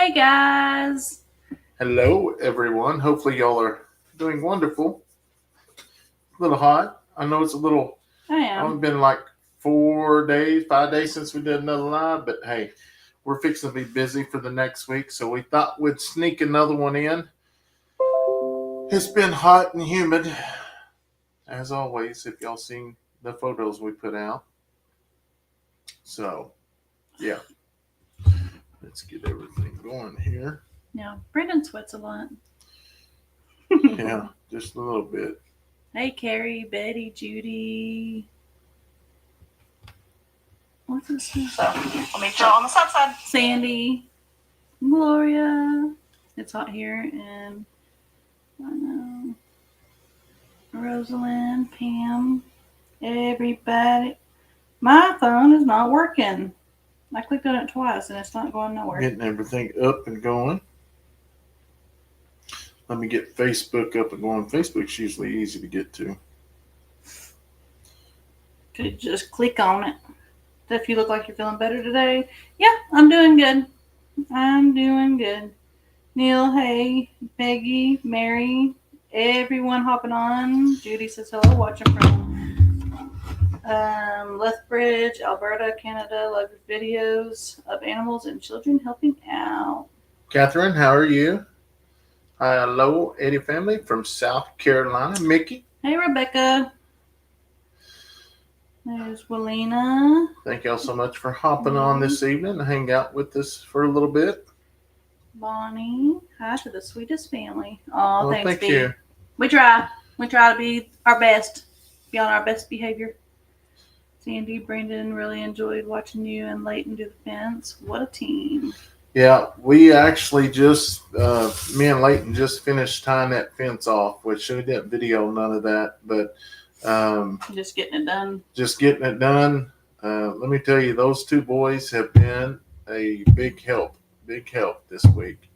Hey guys. Hello, everyone. Hopefully, y'all are doing wonderful. A little hot. I know it's a little. I am. It's been like 4 days, 5 days since we did another live, but hey, we're fixing to be busy for the next week, so we thought we'd sneak another one in. It's been hot and humid, as always. If y'all seen the photos we put out, so yeah, let's get everything going here. Yeah. Brendan sweats a lot. Yeah, just a little bit. Hey Carrie, Betty, Judy. What's this? So I'll meet y'all on the south side. Sandy. Gloria. It's hot here and I know. Rosalind, Pam, everybody. My phone is not working. I clicked on it twice and it's not going nowhere. Getting everything up and going. Let me get Facebook up and going. Facebook's usually easy to get to. Could just click on it. If you look like you're feeling better today, yeah, I'm doing good. I'm doing good. Neil, hey, Peggy, Mary, everyone hopping on. Judy says hello, watching from Lethbridge, Alberta, Canada. Love your videos of animals and children helping out. Catherine, how are you? Hello, Eddy family from South Carolina. Mickey. Hey, Rebecca. There's Willina. Thank y'all so much for hopping on this evening to hang out with us for a little bit. Bonnie. Hi to the sweetest family. Oh, Well, thanks, thank B. you. We try. We try to be our best. Be on our best behavior. Sandy, Brandon, really enjoyed watching you and Leighton do the fence. What a team. Yeah, we actually just, me and Leighton just finished tying that fence off, which we didn't video none of that, but Just getting it done. just getting it done. Let me tell you, those two boys have been a big help this week.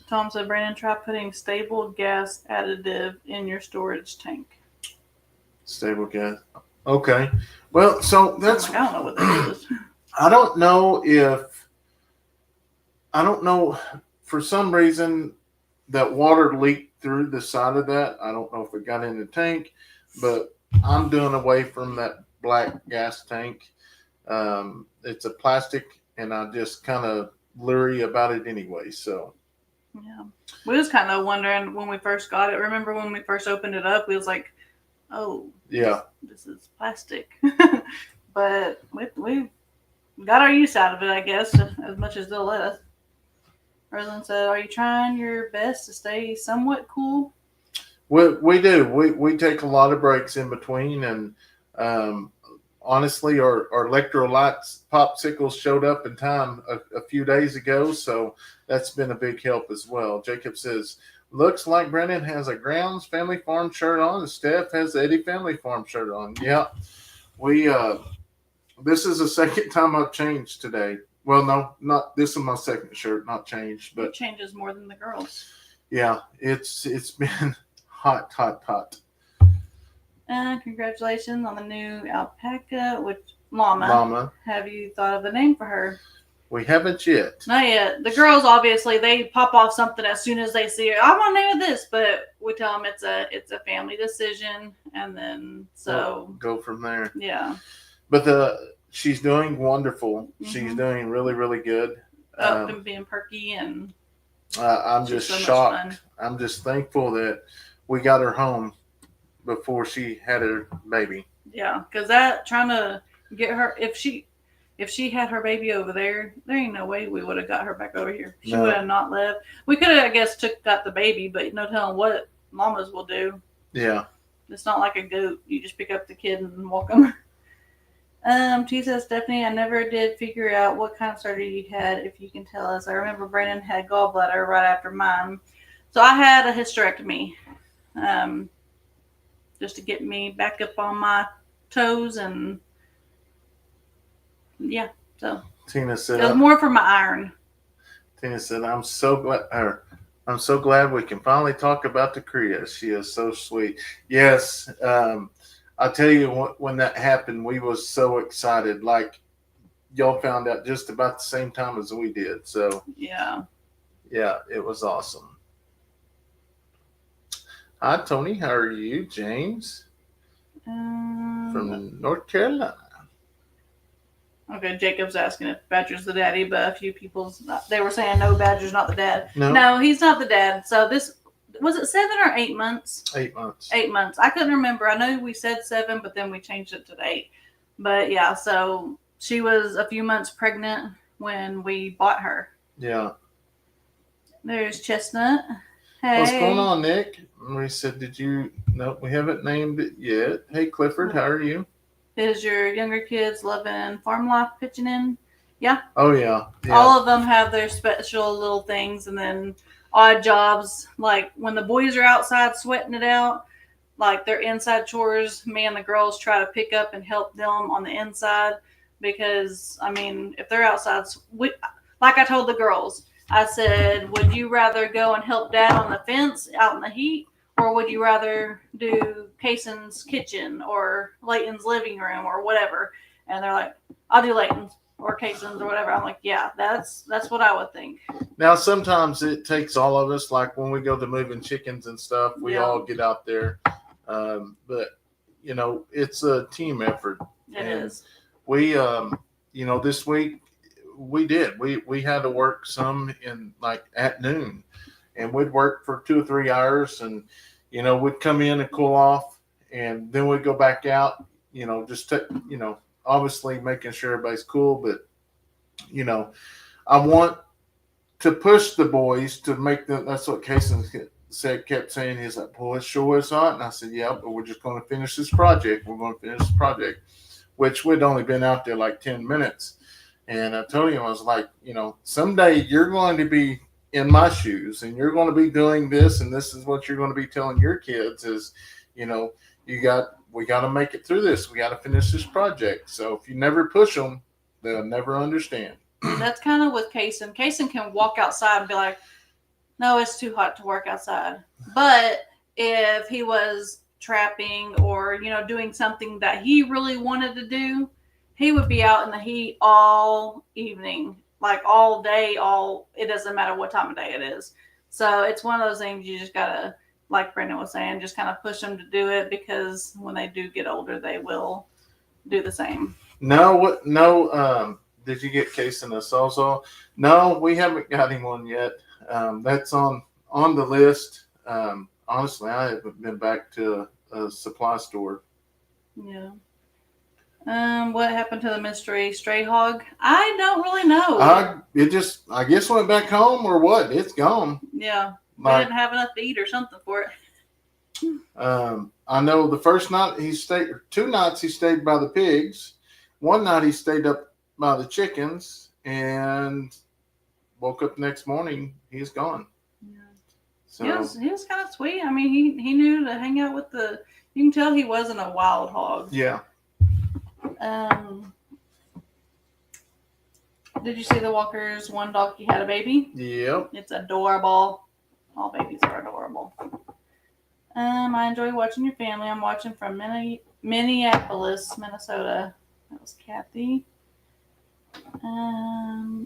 Tom said, Brandon, try putting stable gas additive in your storage tank. Stable gas. Okay. Well, so that's. I don't know what that is. I don't know if. I don't know. For some reason, that water leaked through the side of that. I don't know if it got in the tank, but I'm doing away from that black gas tank. It's a plastic, and I just kind of leery about it anyway. So. Yeah. We was kind of wondering when we first got it. Remember when we first opened it up, we was like, oh, yeah, this is plastic. But we got our use out of it, I guess, as much as they'll let us. Rosalind said, are you trying your best to stay somewhat cool? We do. We take a lot of breaks in between, and honestly, our electrolytes popsicles showed up in time a few days ago, so that's been a big help as well. Jacob says, looks like Brennan has a Grounds Family Farm shirt on, and Steph has the Eddy Family Farm shirt on. Yeah, we this is the second time I've changed today. Well, no, not this is my second shirt, not changed, but it changes more than the girls. Yeah, it's been hot. Congratulations on the new alpaca with Llama. Llama. Have you thought of a name for her? We haven't yet. Not yet. The girls, obviously, they pop off something as soon as they see it. I want to name it this, but we tell them it's a family decision, and then so go from there. Yeah. But she's doing wonderful. Mm-hmm. She's doing really, really good. And being perky, and I'm just so shocked. I'm just thankful that we got her home before she had her baby. Yeah, because trying to get her, if she had her baby over there ain't no way we would have got her back over here. She would have not left. We could have, I guess, got the baby, but no telling what mamas will do. Yeah. It's not like a goat. You just pick up the kid and walk them. She says, Stephanie, I never did figure out what kind of surgery you had, if you can tell us. I remember Brandon had gallbladder right after mine. So I had a hysterectomy. Just to get me back up on my toes, and yeah, so Tina said, it was more for my iron. Tina said, I'm so glad we can finally talk about the Korea. She is so sweet. Yes, I tell you, when that happened, we was so excited. Like, y'all found out just about the same time as we did. So yeah, Yeah, it was awesome. Hi, Tony. How are you? James Um, from North Carolina. okay, Jacob's asking if Badger's the daddy, but a few people they were saying no, Badger's not the dad. No. No, he's not the dad. So this was it 7 or 8 months? 8 months. 8 months. I couldn't remember. I know we said 7, but then we changed it to 8. But yeah, so she was a few months pregnant when we bought her. Yeah. There's Chestnut. Hey. What's going on, Nick? We said, did you? No, we haven't named it yet. Hey, Clifford, how are you? Is your younger kids loving farm life pitching in? Yeah. Oh, yeah. All of them have their special little things and then odd jobs. Like when the boys are outside sweating it out, like their inside chores, me and the girls try to pick up and help them on the inside. Because, I mean, if they're outside, like I told the girls, I said, would you rather go and help Dad on the fence out in the heat? Or would you rather do Kayson's kitchen or Leighton's living room or whatever? And they're like, I'll do Leighton's or Kayson's or whatever. I'm like, yeah, that's what I would think. Now, sometimes it takes all of us, like when we go to moving chickens and stuff, we all get out there. But, you know, it's a team effort. It is. We, you know, this week we did. We had to work some in like at noon, and we'd work for 2 or 3 hours, and you know we'd come in and cool off, and then we'd go back out. You know, just you know, obviously making sure everybody's cool, but you know, I want to push the boys to make them. That's what Kayson kept saying. He's like, "Boy, it sure is hot," and I said, "Yeah, but we're just going to finish this project. We're going to finish this project." Which we'd only been out there like 10 minutes. And I told him, I was like, you know, someday you're going to be in my shoes and you're going to be doing this. And this is what you're going to be telling your kids is, you know, we got to make it through this. We got to finish this project. So if you never push them, they'll never understand. That's kind of with Kayson. Kayson can walk outside and be like, no, it's too hot to work outside. But if he was trapping or, you know, doing something that he really wanted to do, he would be out in the heat all evening, like all day, it doesn't matter what time of day it is. So it's one of those things you just gotta, like Brendan was saying, just kind of push them to do it, because when they do get older, they will do the same. No, did you get Kayson a Sawzall? No, we haven't got him one yet. That's on the list. Honestly, I haven't been back to a supply store. Yeah. What happened to the mystery stray hog? I don't really know. I guess went back home or what? It's gone. Yeah. I didn't have enough to eat or something for it. I know the first night 2 nights he stayed by the pigs. One night he stayed up by the chickens, and woke up the next morning, he's gone. Yeah. So he was kind of sweet. I mean, he knew to hang out with you can tell he wasn't a wild hog. Yeah. Did you see the Walkers? One doggy had a baby. Yep. It's adorable. All babies are adorable. I enjoy watching your family. I'm watching from Minneapolis, Minnesota. That was Kathy.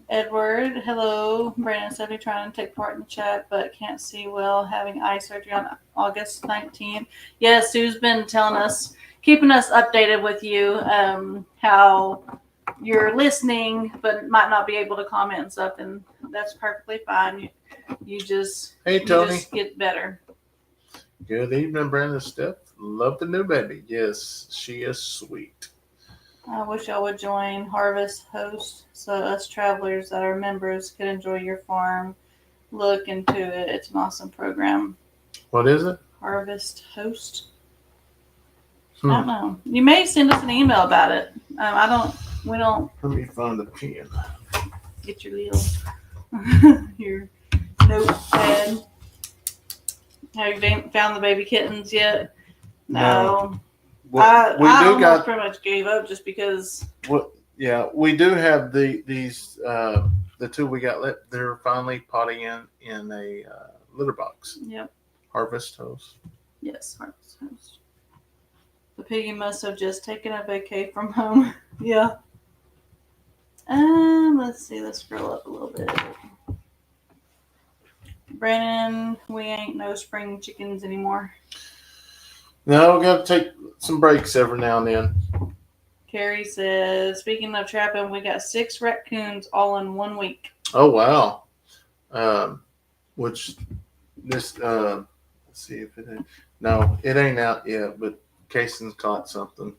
Edward, hello. Brandon said he's trying to take part in the chat, but can't see well. Having eye surgery on August 19th. Yes, Sue's been telling us, keeping us updated with you, how you're listening, but might not be able to comment and stuff, and that's perfectly fine. You just get better. Good evening, Brandon. Steph. Love the new baby. Yes, she is sweet. I wish y'all would join Harvest Host so us travelers that are members could enjoy your farm. Look into it. It's an awesome program. What is it? Harvest Host. I don't know. You may send us an email about it. We don't. Let me find the pen. Get your little, your notepad. Have you found the baby kittens yet? No. Well, I pretty much gave up just because. Well, yeah, we do have these the 2 we got left. They're finally potting in a litter box. Yep. Harvest Host. Yes, Harvest Host. The piggy must have just taken a vacay from home. Yeah. Let's see. Let's scroll up a little bit. Brennan, we ain't no spring chickens anymore. No, we got to take some breaks every now and then. Carrie says, speaking of trapping, we got 6 raccoons all in 1 week. Oh, wow. Which this, let's see if it ain't. No, it ain't out yet, but Kayson's caught something.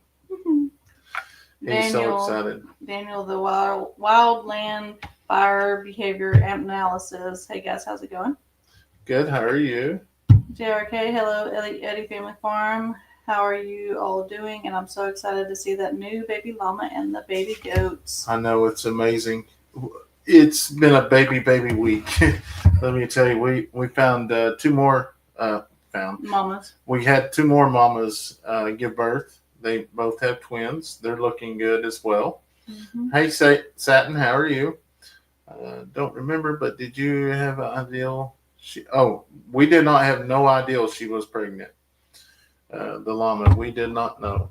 He's so excited. Daniel, the wildland fire behavior analysis. Hey guys, how's it going? Good. How are you? JRK, hello, Eddy Family Farm. How are you all doing? And I'm so excited to see that new baby llama and the baby goats. I know, it's amazing. It's been a baby week. Let me tell you, we found 2 more. Mamas. We had 2 more mamas give birth. They both have twins. They're looking good as well. Mm-hmm. Hey, Satin, how are you? Don't remember, but did you have an ideal? We did not have no idea she was pregnant. The llama, we did not know.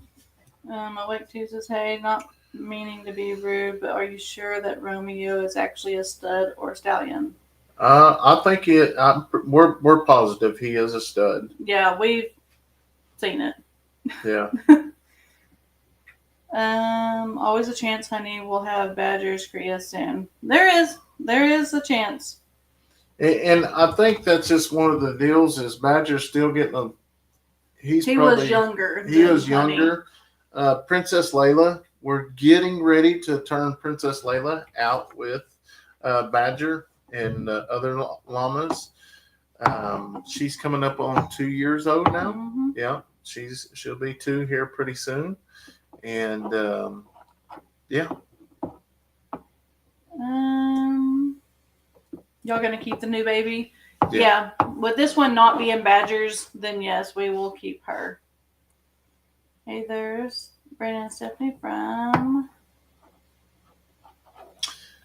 Awake Tuesday says, hey, not meaning to be rude, but are you sure that Romeo is actually a stud or a stallion? I think we're positive he is a stud. Yeah, we've seen it. Yeah. Always a chance, honey. We'll have badgers for you soon. There is a chance. And I think that's just one of the deals is Badger's still getting a. He was younger. Princess Layla. We're getting ready to turn Princess Layla out with Badger and other llamas. She's coming up on 2 years old now. Mm-hmm. Yeah, she'll be 2 here pretty soon, and yeah. Y'all gonna keep the new baby? Yeah. With this one not being badgers, then yes, we will keep her. Hey, there's Brandon and Stephanie from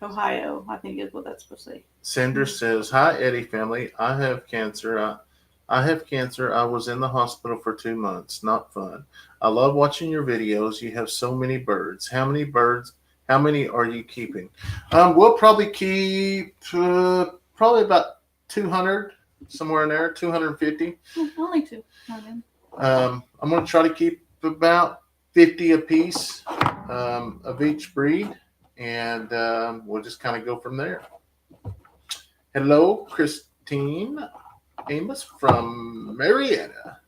Ohio, I think is what that's supposed to say. Sandra says, "Hi, Eddy family. I have cancer. I was in the hospital for 2 months. Not fun. I love watching your videos. You have so many birds. How many birds? How many are you keeping? We'll probably keep probably about 200, somewhere in there, 250. Only 200. I'm going to try to keep about 50 a piece of each breed, and we'll just kind of go from there." Hello, Christine Amos from Marietta.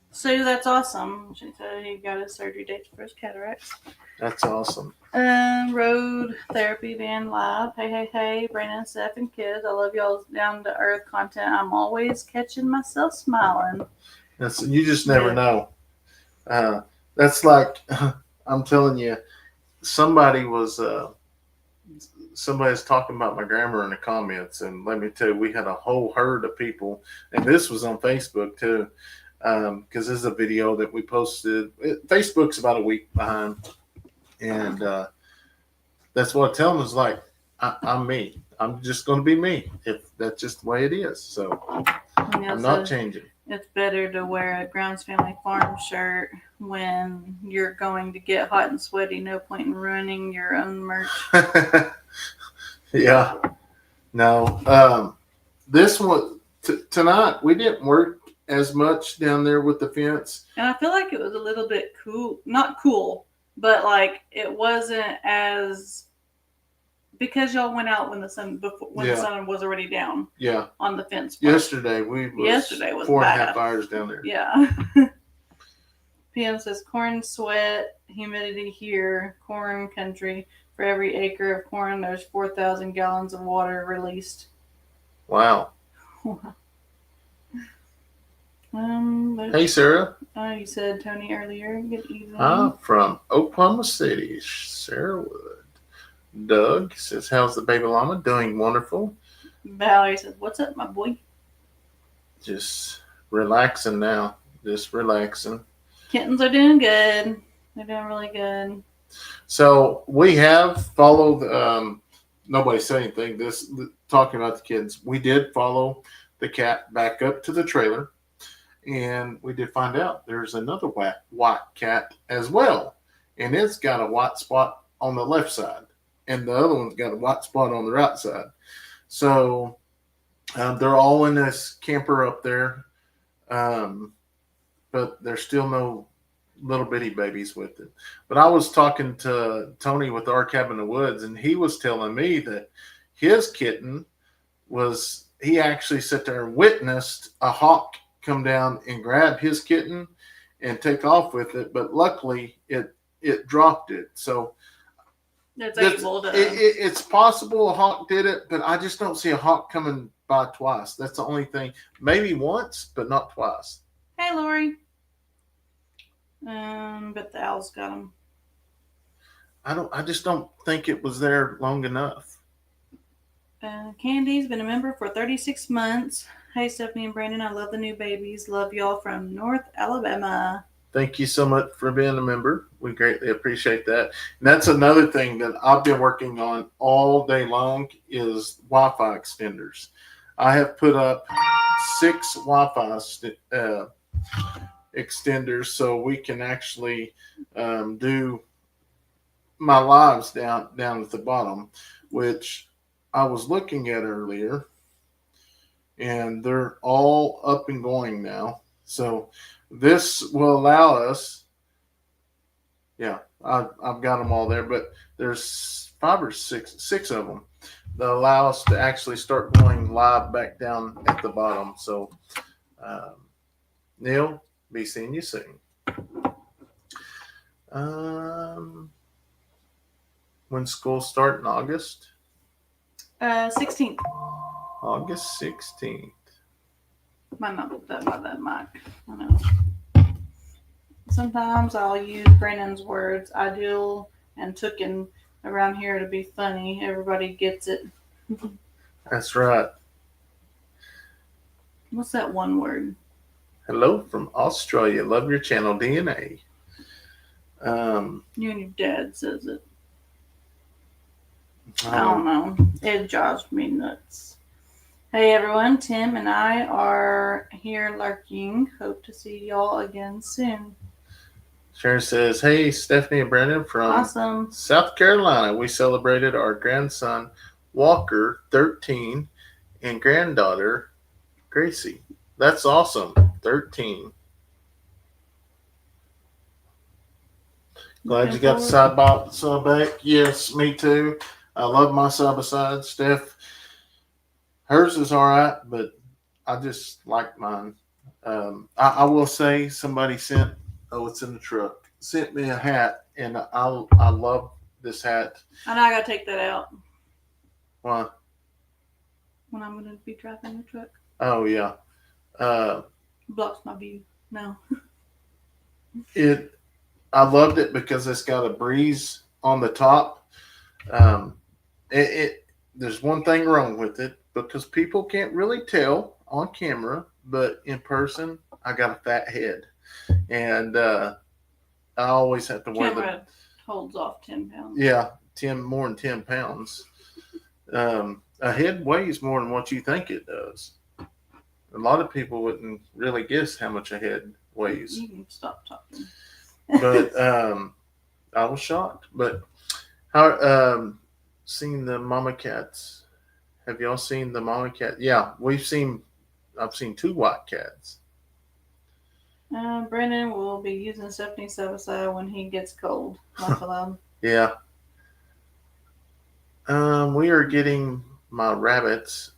Sue, that's awesome. She said he got his surgery dates for his cataracts. That's awesome. Road Therapy Van Live. Hey, Brandon, Steph, and kids. I love y'all's down-to-earth content. I'm always catching myself smiling. You just never know. That's like, I'm telling you, somebody's talking about my grammar in the comments, and let me tell you, we had a whole herd of people, and this was on Facebook too, because this is a video that we posted. Facebook's about a week behind, and that's what I tell them is like, I'm me. I'm just going to be me. If that's just the way it is, so I'm not changing. It's better to wear a Grounds Family Farm shirt when you're going to get hot and sweaty. No point in ruining your own merch. Yeah. No. This one, tonight, we didn't work as much down there with the fence. And I feel like it was a little bit cool. Not cool, but like it wasn't as... Because y'all went out when the sun the sun was already down. Yeah. On the fence. Yesterday was 4.5 hours down there. Yeah. PM says corn sweat humidity here, corn country. For every acre of corn, there's 4,000 gallons of water released. Wow. Hey, Sarah. You said Tony earlier. Good evening. From Oklahoma City, Sarah Wood. Doug says, "How's the baby llama? Doing wonderful." Valerie says, "What's up, my boy?" Just relaxing now. Just relaxing. Kittens are doing good. They're doing really good. So we have followed. Nobody said anything. Talking about the kids, we did follow the cat back up to the trailer, and we did find out there's another white cat as well, and it's got a white spot on the left side. And the other one's got a white spot on the right side. So They're all in this camper up there, but there's still no little bitty babies with it. But I was talking to Tony with Our Cabin in the Woods, and he was telling me that his kitten he actually sat there and witnessed a hawk come down and grab his kitten and take off with it, but luckily it dropped it. So it's possible a hawk did it, but I just don't see a hawk coming by twice. That's the only thing. Maybe once, but not twice. Hey, Lori. But the owls got him. I just don't think it was there long enough. Candy's been a member for 36 months. Hey, Stephanie and Brandon, I love the new babies. Love y'all from North Alabama. Thank you so much for being a member. We greatly appreciate that. And that's another thing that I've been working on all day long is Wi-Fi extenders. I have put up 6 Wi-Fi extenders so we can actually do my lives down at the bottom, which I was looking at earlier, and they're all up and going now. So this will allow us, I've got them all there, but there's 5 or 6 of them that allow us to actually start going live back down at the bottom. So, Neil, be seeing you soon. When school start in August? 16th. August 16th. Might not put that by that mic. I know. Sometimes I'll use Brandon's words, ideal and tooken around here to be funny. Everybody gets it. That's right. What's that one word? Hello from Australia. Love your channel, DNA. You and your dad says it. I don't know. It drives me nuts. Hey everyone, Tim and I are here lurking. Hope to see y'all again soon. Sharon says, hey, Stephanie and Brandon from South Carolina. We celebrated our grandson, Walker, 13, and granddaughter, Gracie. That's awesome. 13. Glad you got the side by side back. Yes, me too. I love my side by side. Steph, hers is all right, but I just like mine. I will say somebody sent, it's in the truck, sent me a hat, and I love this hat. I know I got to take that out. Why? When I'm going to be driving the truck. Oh, yeah. Blocks my view. No. I loved it because it's got a breeze on the top. There's one thing wrong with it because people can't really tell on camera, but in person, I got a fat head, and I always have to wear camera holds off 10 pounds. Yeah, more than 10 pounds. A head weighs more than what you think it does. A lot of people wouldn't really guess how much a head weighs. You can stop talking. But I was shocked. But how seen the mama cats? Have y'all seen the mama cat? Yeah, I've seen 2 white cats. Brandon will be using Stephanie's side when he gets cold. Laugh aloud. Yeah. We are getting my rabbits.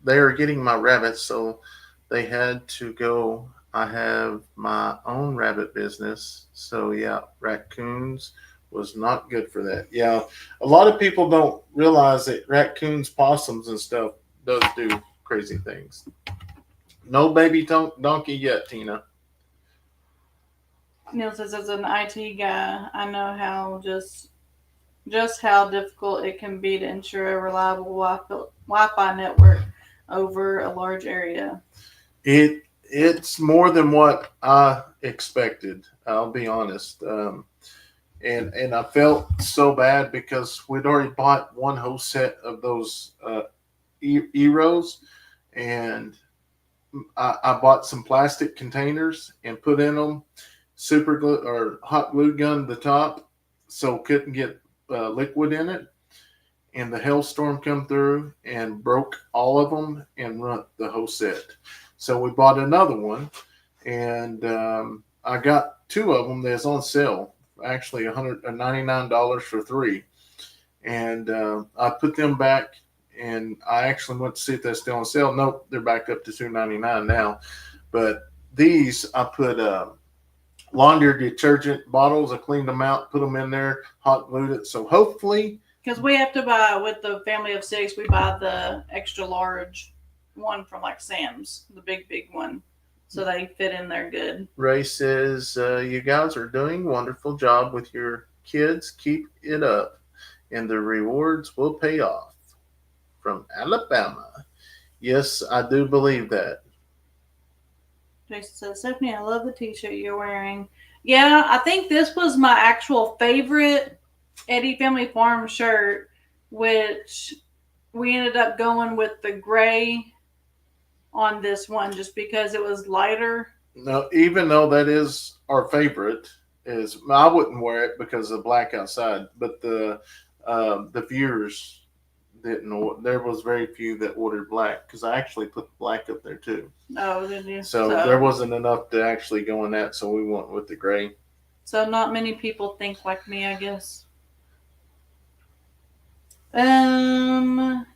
They are getting my rabbits, so they had to go. I have my own rabbit business. So, yeah, raccoons was not good for that. Yeah, a lot of people don't realize that raccoons, possums, and stuff does do crazy things. No baby donkey yet, Tina. Neil says, as an IT guy, I know how just how difficult it can be to ensure a reliable Wi-Fi network over a large area. It's more than what I expected. I'll be honest. And I felt so bad because we'd already bought one whole set of those Eros, and I bought some plastic containers and put in them super glue or hot glue gun at the top, so couldn't get liquid in it. and the hailstorm come through and broke all of them and run the whole set. So we bought another one, and I got two of them that's on sale. Actually, $199 for three, and I put them back. And I actually went to see if they're still on sale. Nope, they're back up to $299 now. But these, I put laundry detergent bottles. I cleaned them out, put them in there, hot glued it. So hopefully, Because we have to buy, with the family of 6, we buy the extra large one from like Sam's, the big one. So they fit in there good. Ray says, you guys are doing a wonderful job with your kids. Keep it up, and the rewards will pay off. From Alabama. Yes, I do believe that. Jason says, Stephanie, I love the t-shirt you're wearing. Yeah, I think this was my actual favorite Eddy Family Farm shirt, which we ended up going with the gray on this one just because it was lighter. No, even though that is our favorite, is I wouldn't wear it because of black outside, but the viewers didn't. There was very few that ordered black because I actually put black up there too. Oh, did you? So there wasn't enough to actually go in that, so we went with the gray. So not many people think like me, I guess.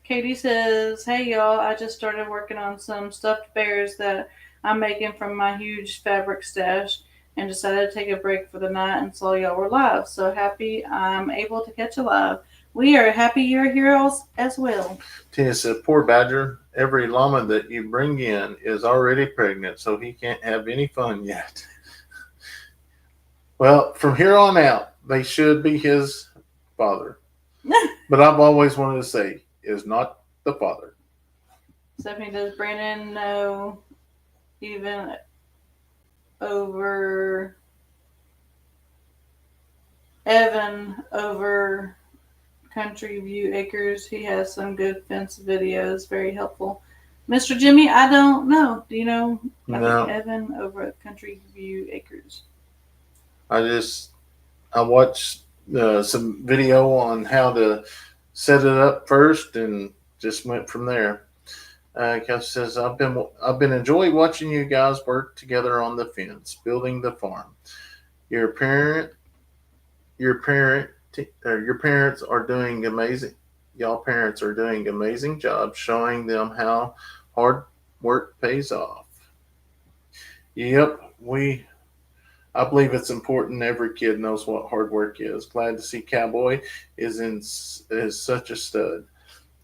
Katie says, hey y'all, I just started working on some stuffed bears that I'm making from my huge fabric stash and decided to take a break for the night and saw y'all were live. So happy I'm able to catch a live. We are happy you're here as well. Tina said, poor Badger, every llama that you bring in is already pregnant, so he can't have any fun yet. Well, from here on out, they should be his father. But I've always wanted to say, is not the father. Stephanie, does Brandon know even over Evan over Country View Acres? He has some good fence videos, very helpful. Mr. Jimmy, I don't know. Do you know Evan over at Country View Acres? I watched some video on how to set it up first and just went from there. Kev says, I've been enjoying watching you guys work together on the fence, building the farm. Your parents are doing amazing. Y'all parents are doing amazing job showing them how hard work pays off. Yep, I believe it's important every kid knows what hard work is. Glad to see Cowboy is such a stud.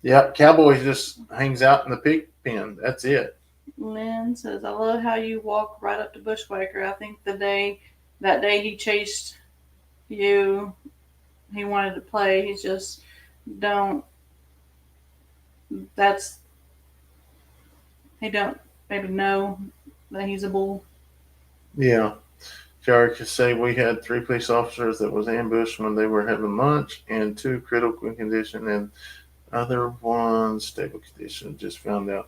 Yep, Cowboy just hangs out in the pig pen. That's it. Lynn says, I love how you walk right up to Bushwhacker. I think that day he chased you, he wanted to play. He just don't maybe know that he's a bull. Yeah. Jared could say we had 3 police officers that was ambushed when they were having lunch, and 2 critical condition, and other one stable condition. Just found out.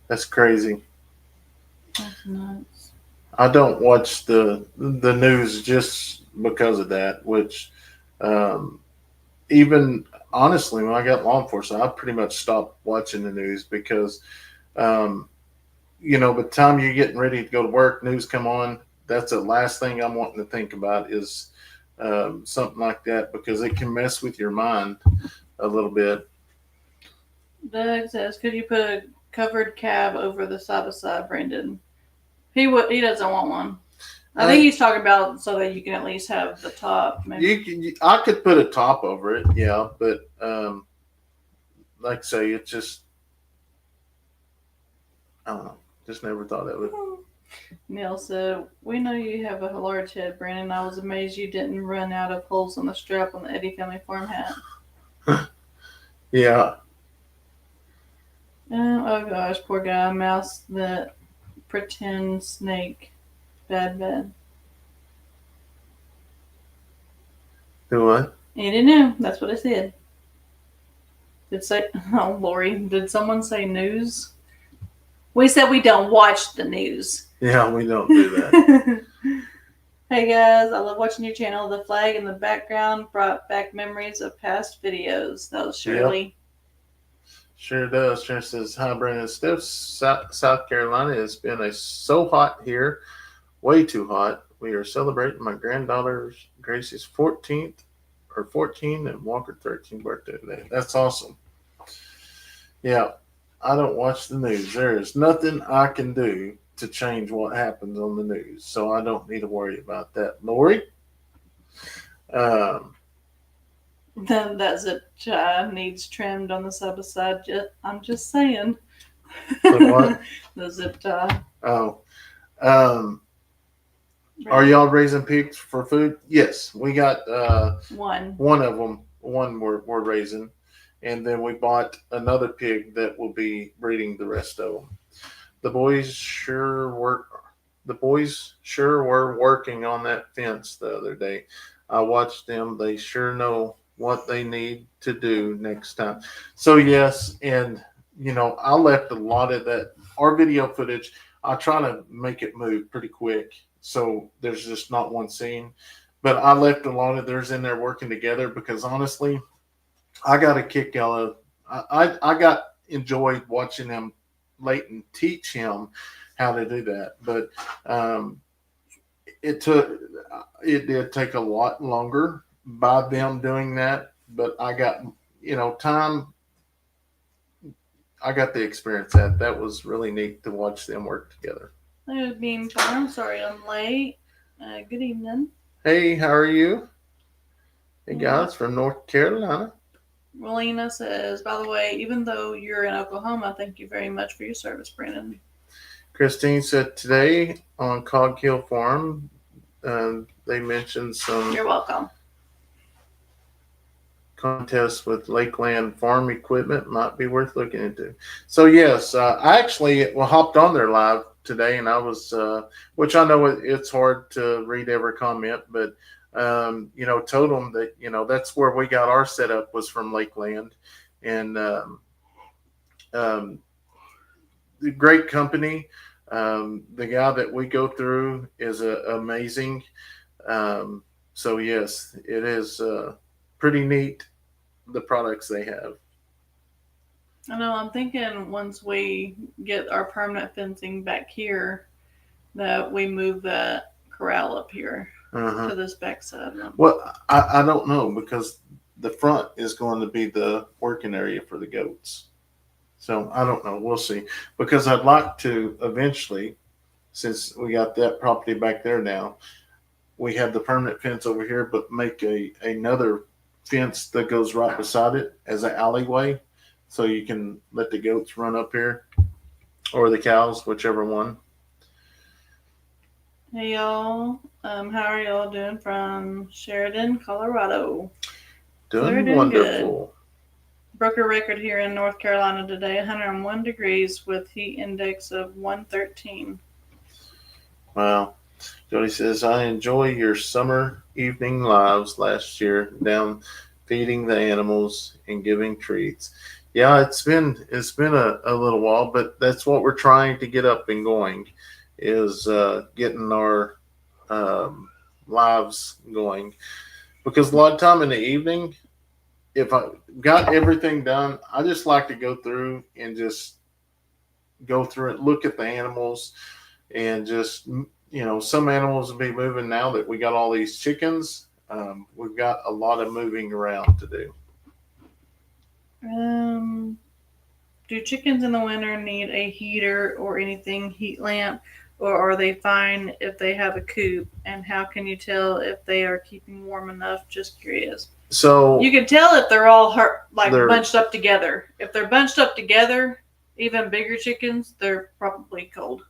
That's crazy. That's nuts. I don't watch the news just because of that. Which, even honestly, when I got law enforcement, I pretty much stopped watching the news because, by the time you're getting ready to go to work, news come on. That's the last thing I'm wanting to think about is something like that because it can mess with your mind a little bit. Doug says, could you put a covered cab over the side-by-side, Brandon? He doesn't want one. I think he's talking about so that you can at least have the top. Maybe. I could put a top over it, yeah, but like I say, it's just, I don't know. Just never thought of it. Neil said, we know you have a large head, Brandon. I was amazed you didn't run out of holes on the strap on the Eddy Family Farm hat. Yeah. Oh gosh, poor guy. Mouse that pretend snake. Bad. Do what? You didn't know. That's what I said. Oh, Lori, did someone say news? We said we don't watch the news. Yeah, we don't do that. Hey guys, I love watching your channel. The flag in the background brought back memories of past videos. That was Shirley. Sure does. Sharon says, hi, Brandon and Steph. South Carolina has been so hot here. Way too hot. We are celebrating my granddaughter Gracie's 14 and Walker 13th birthday today. That's awesome. Yeah, I don't watch the news. There is nothing I can do to change what happens on the news, so I don't need to worry about that. Lori? Then that zip tie needs trimmed on the side. I'm just saying. The what? The zip tie. Oh. Are y'all raising pigs for food? Yes, we got one. One of them. One we're raising, and then we bought another pig that will be breeding the rest of them. The boys sure were working on that fence the other day. I watched them. They sure know what they need to do next time. So yes, and I left a lot of that. Our video footage, I try to make it move pretty quick, so there's just not one scene. But I left a lot of theirs in there working together because honestly, I got a kick out of. I enjoyed watching them. Leighton teach him how to do that, but it did take a lot longer by them doing that. But I got time. I got the experience that was really neat to watch them work together. There's Bean Farm. Sorry I'm late. Good evening. Hey, how are you? Hey guys from North Carolina. Rolina says, by the way, even though you're in Oklahoma, thank you very much for your service, Brandon. Christine said today on Cog Hill Farm, they mentioned some. You're welcome. Contests with Lakeland farm equipment might be worth looking into. So yes, I actually hopped on there live today, and I was, which I know it's hard to read every comment, but told them that that's where we got our setup was from Lakeland, and the great company. The guy that we go through is amazing. So yes, it is pretty neat, the products they have. I know. I'm thinking once we get our permanent fencing back here, that we move that corral up here to this backside. Well, I don't know, because the front is going to be the working area for the goats. So I don't know. We'll see. Because I'd like to eventually, since we got that property back there now, we have the permanent fence over here, but make another fence that goes right beside it as an alleyway, so you can let the goats run up here, or the cows, whichever one. Hey y'all, how are y'all doing from Sheridan, Colorado? Doing wonderful. Good. Broke a record here in North Carolina today, 101 degrees with heat index of 113. Wow. Jody says, I enjoy your summer evening lives last year, down feeding the animals and giving treats. Yeah, it's been a little while, but that's what we're trying to get up and going, is getting our lives going. Because a lot of time in the evening, if I got everything done, I just like to go through and just go through it, look at the animals, and just, some animals will be moving now that we got all these chickens. We've got a lot of moving around to do. Do chickens in the winter need a heater or anything, heat lamp, or are they fine if they have a coop? And how can you tell if they are keeping warm enough? Just curious. So you can tell if they're all bunched up together. If they're bunched up together, even bigger chickens, they're probably cold.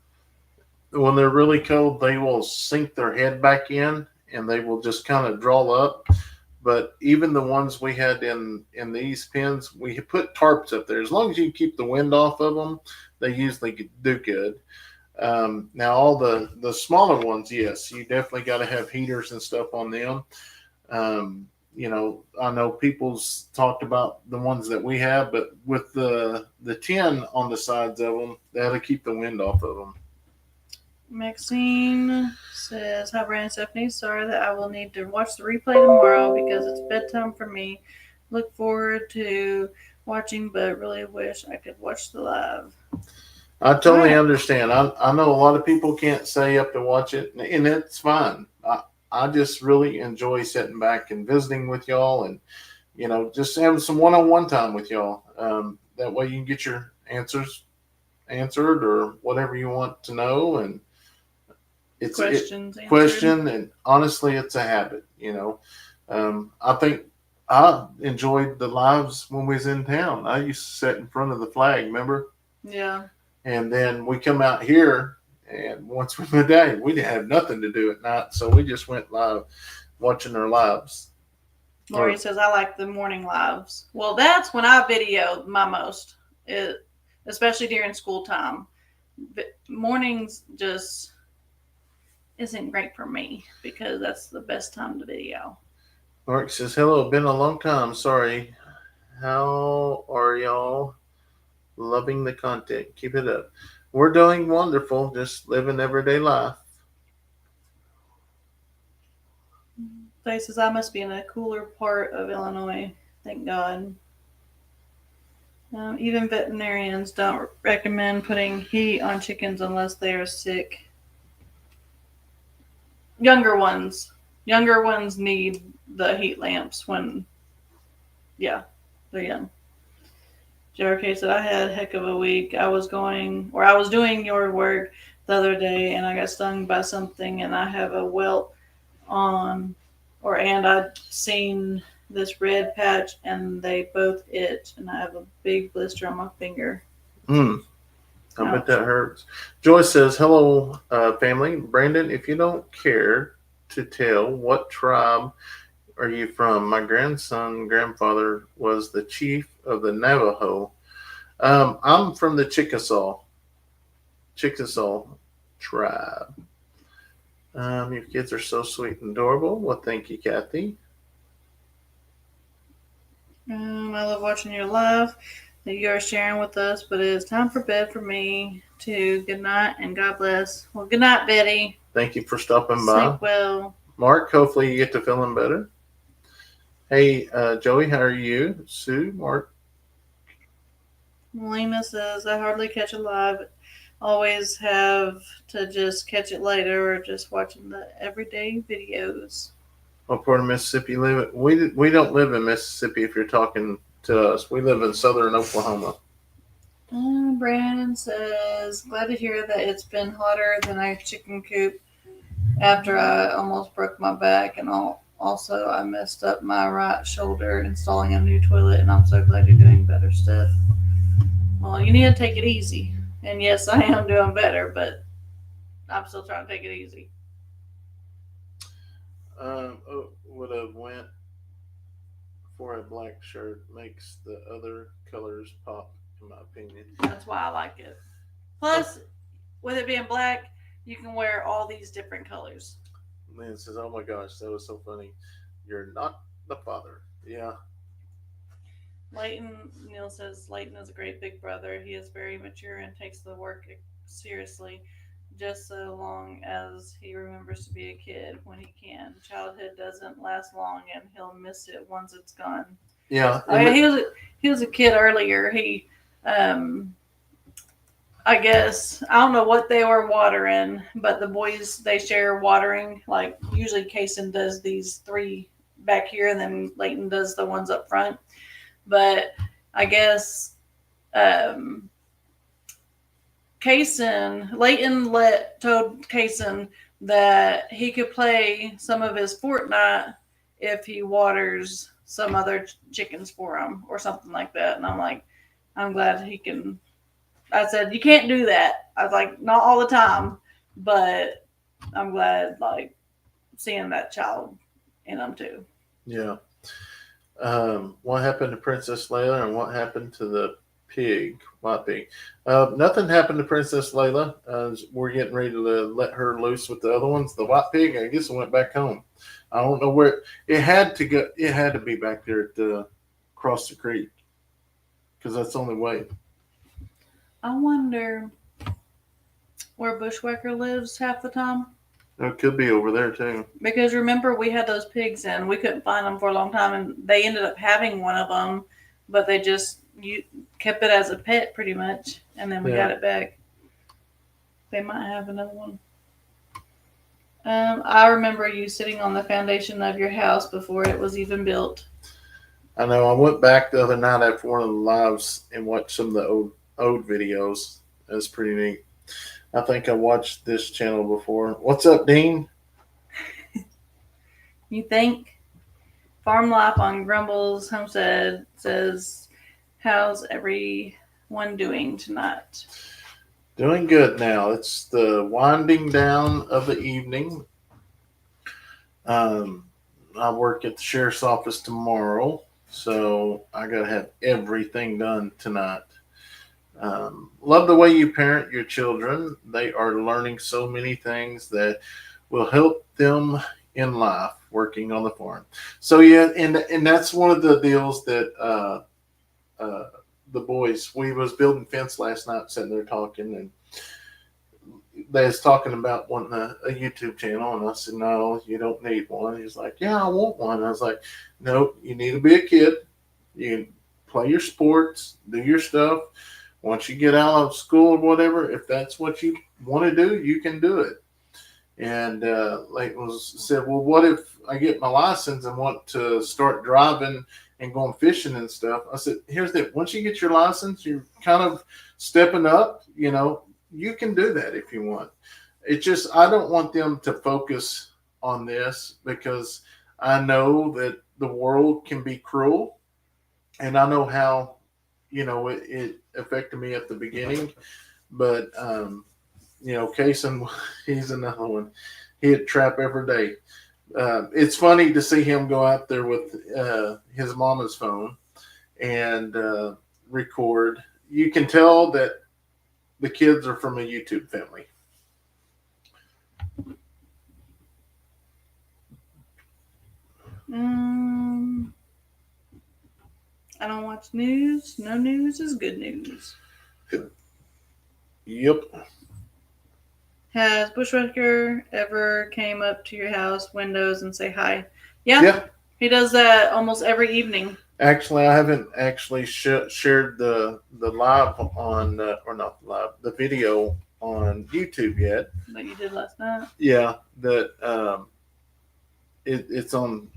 When they're really cold, they will sink their head back in and they will just kind of draw up. But even the ones we had in these pens, we put tarps up there. As long as you keep the wind off of them, they usually do good. Now, all the smaller ones, yes, you definitely got to have heaters and stuff on them. I know people's talked about the ones that we have, but with the tin on the sides of them, that'll keep the wind off of them. Maxine says, "Hi, Brandon and Stephanie. Sorry that I will need to watch the replay tomorrow because it's bedtime for me. Look forward to watching, but really wish I could watch the live." I totally Right. understand. I know a lot of people can't stay up to watch it, and it's fine. I just really enjoy sitting back and visiting with y'all, and just having some one-on-one time with y'all. That way you can get your answers answered or whatever you want to know, and it's Questions answered. question. And honestly, it's a habit. I think I enjoyed the lives when we was in town. I used to sit in front of the flag, remember? Yeah. And then we come out here, and once we moved out, we didn't have nothing to do at night, so we just went live, watching our lives. Lori says, "I like the morning lives." Well, that's when I video my most, especially during school time. Mornings just isn't great for me because that's the best time to video. Mark says, "Hello, been a long time. Sorry. How are y'all? Loving the content. Keep it up." We're doing wonderful. Just living everyday life. Faye says, "I must be in a cooler part of Illinois. Thank God." Even veterinarians don't recommend putting heat on chickens unless they are sick. Younger ones need the heat lamps when, they're young. JRK said, "I had a heck of a week. I was doing your work the other day and I got stung by something and I have a welt and I'd seen this red patch and they both itch and I have a big blister on my finger." I bet that hurts. Joyce says, "Hello, family. Brandon, if you don't care to tell, what tribe are you from? My grandfather was the chief of the Navajo. I'm from the Chickasaw tribe. Your kids are so sweet and adorable." Well, thank you, Kathy. I love watching your live that you are sharing with us, but it is time for bed for me too. Good night and God bless. Well, good night, Betty. Thank you for stopping by. Sleep well. Mark, hopefully you get to feeling better. Hey, Joey, how are you? Sue, Mark. Melina says, "I hardly catch a live. Always have to just catch it later or just watching the everyday videos." What part of Mississippi you live in? We don't live in Mississippi if you're talking to us. We live in southern Oklahoma. Brandon says, "Glad to hear that it's been hotter than a chicken coop after I almost broke my back and also I messed up my right shoulder installing a new toilet and I'm so glad you're doing better, Steph." Well, you need to take it easy. And yes, I am doing better, but I'm still trying to take it easy. Would have went for a black shirt. Makes the other colors pop, in my opinion. That's why I like it. Plus, with it being black, you can wear all these different colors. Lynn says, "Oh my gosh, that was so funny. You're not the father." Yeah. Neil says, "Leighton is a great big brother. He is very mature and takes the work seriously, just so long as he remembers to be a kid when he can. Childhood doesn't last long and he'll miss it once it's gone." Yeah. He was a kid earlier. He, I guess, I don't know what they were watering, but the boys, they share watering. Like, usually Kayson does these 3 back here, and then Leighton does the ones up front. But I guess Leighton told Kayson that he could play some of his Fortnite if he waters some other chickens for him or something like that. And I'm like, I'm glad he can. I said, you can't do that. I was like, not all the time, but I'm glad, like, seeing that child in them too. Yeah. What happened to Princess Layla and what happened to the white pig? Nothing happened to Princess Layla. We're getting ready to let her loose with the other ones. The white pig, I guess, it went back home. I don't know where it had to go. It had to be back there at across the creek because that's the only way. I wonder where Bushwhacker lives half the time. It could be over there too. Because remember, we had those pigs in. We couldn't find them for a long time, and they ended up having one of them, but they just kept it as a pet pretty much, and then we got it back. They might have another one. I remember you sitting on the foundation of your house before it was even built. I know. I went back the other night after one of the lives and watched some of the old videos. It was pretty neat. I think I watched this channel before. What's up, Dean? You think? Farm Life on Grumble's Homestead says, how's everyone doing tonight? Doing good now. It's the winding down of the evening. I work at the sheriff's office tomorrow, so I got to have everything done tonight. Love the way you parent your children. They are learning so many things that will help them in life working on the farm. So yeah, and that's one of the deals that the boys, we was building fence last night, sitting there talking, and they was talking about wanting a YouTube channel, and I said, no, you don't need one. He's like, yeah, I want one. I was like, no, you need to be a kid. You play your sports, do your stuff. Once you get out of school or whatever, if that's what you want to do, you can do it. And Leighton said, well, what if I get my license and want to start driving and going fishing and stuff? I said, here's the, once you get your license, you're kind of stepping up, you can do that if you want. It's just, I don't want them to focus on this because I know that the world can be cruel, and I know how, it affected me at the beginning, but, Kayson, he's another one. He'd trap every day. It's funny to see him go out there with his mama's phone and record. You can tell that the kids are from a YouTube family. I don't watch news. No news is good news. Yep. Has Bushwhacker ever came up to your house windows and say hi? Yeah. He does that almost every evening. Actually, I haven't actually shared the live on, or not live, the video on YouTube yet. Like you did last night? Yeah, that it's on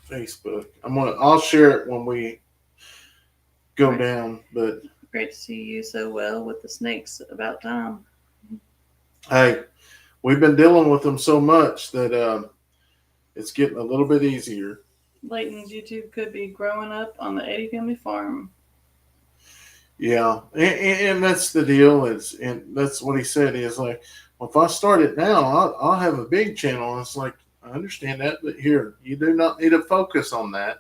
Facebook. I'll share it when we go down. But great to see you so well with the snakes. About time. Hey, we've been dealing with them so much that it's getting a little bit easier. Leighton's YouTube could be growing up on the Eddy family farm. Yeah, and that's the deal. And that's what he said. He's like, well, if I start it now, I'll have a big channel. And it's like, I understand that, but here, you do not need to focus on that.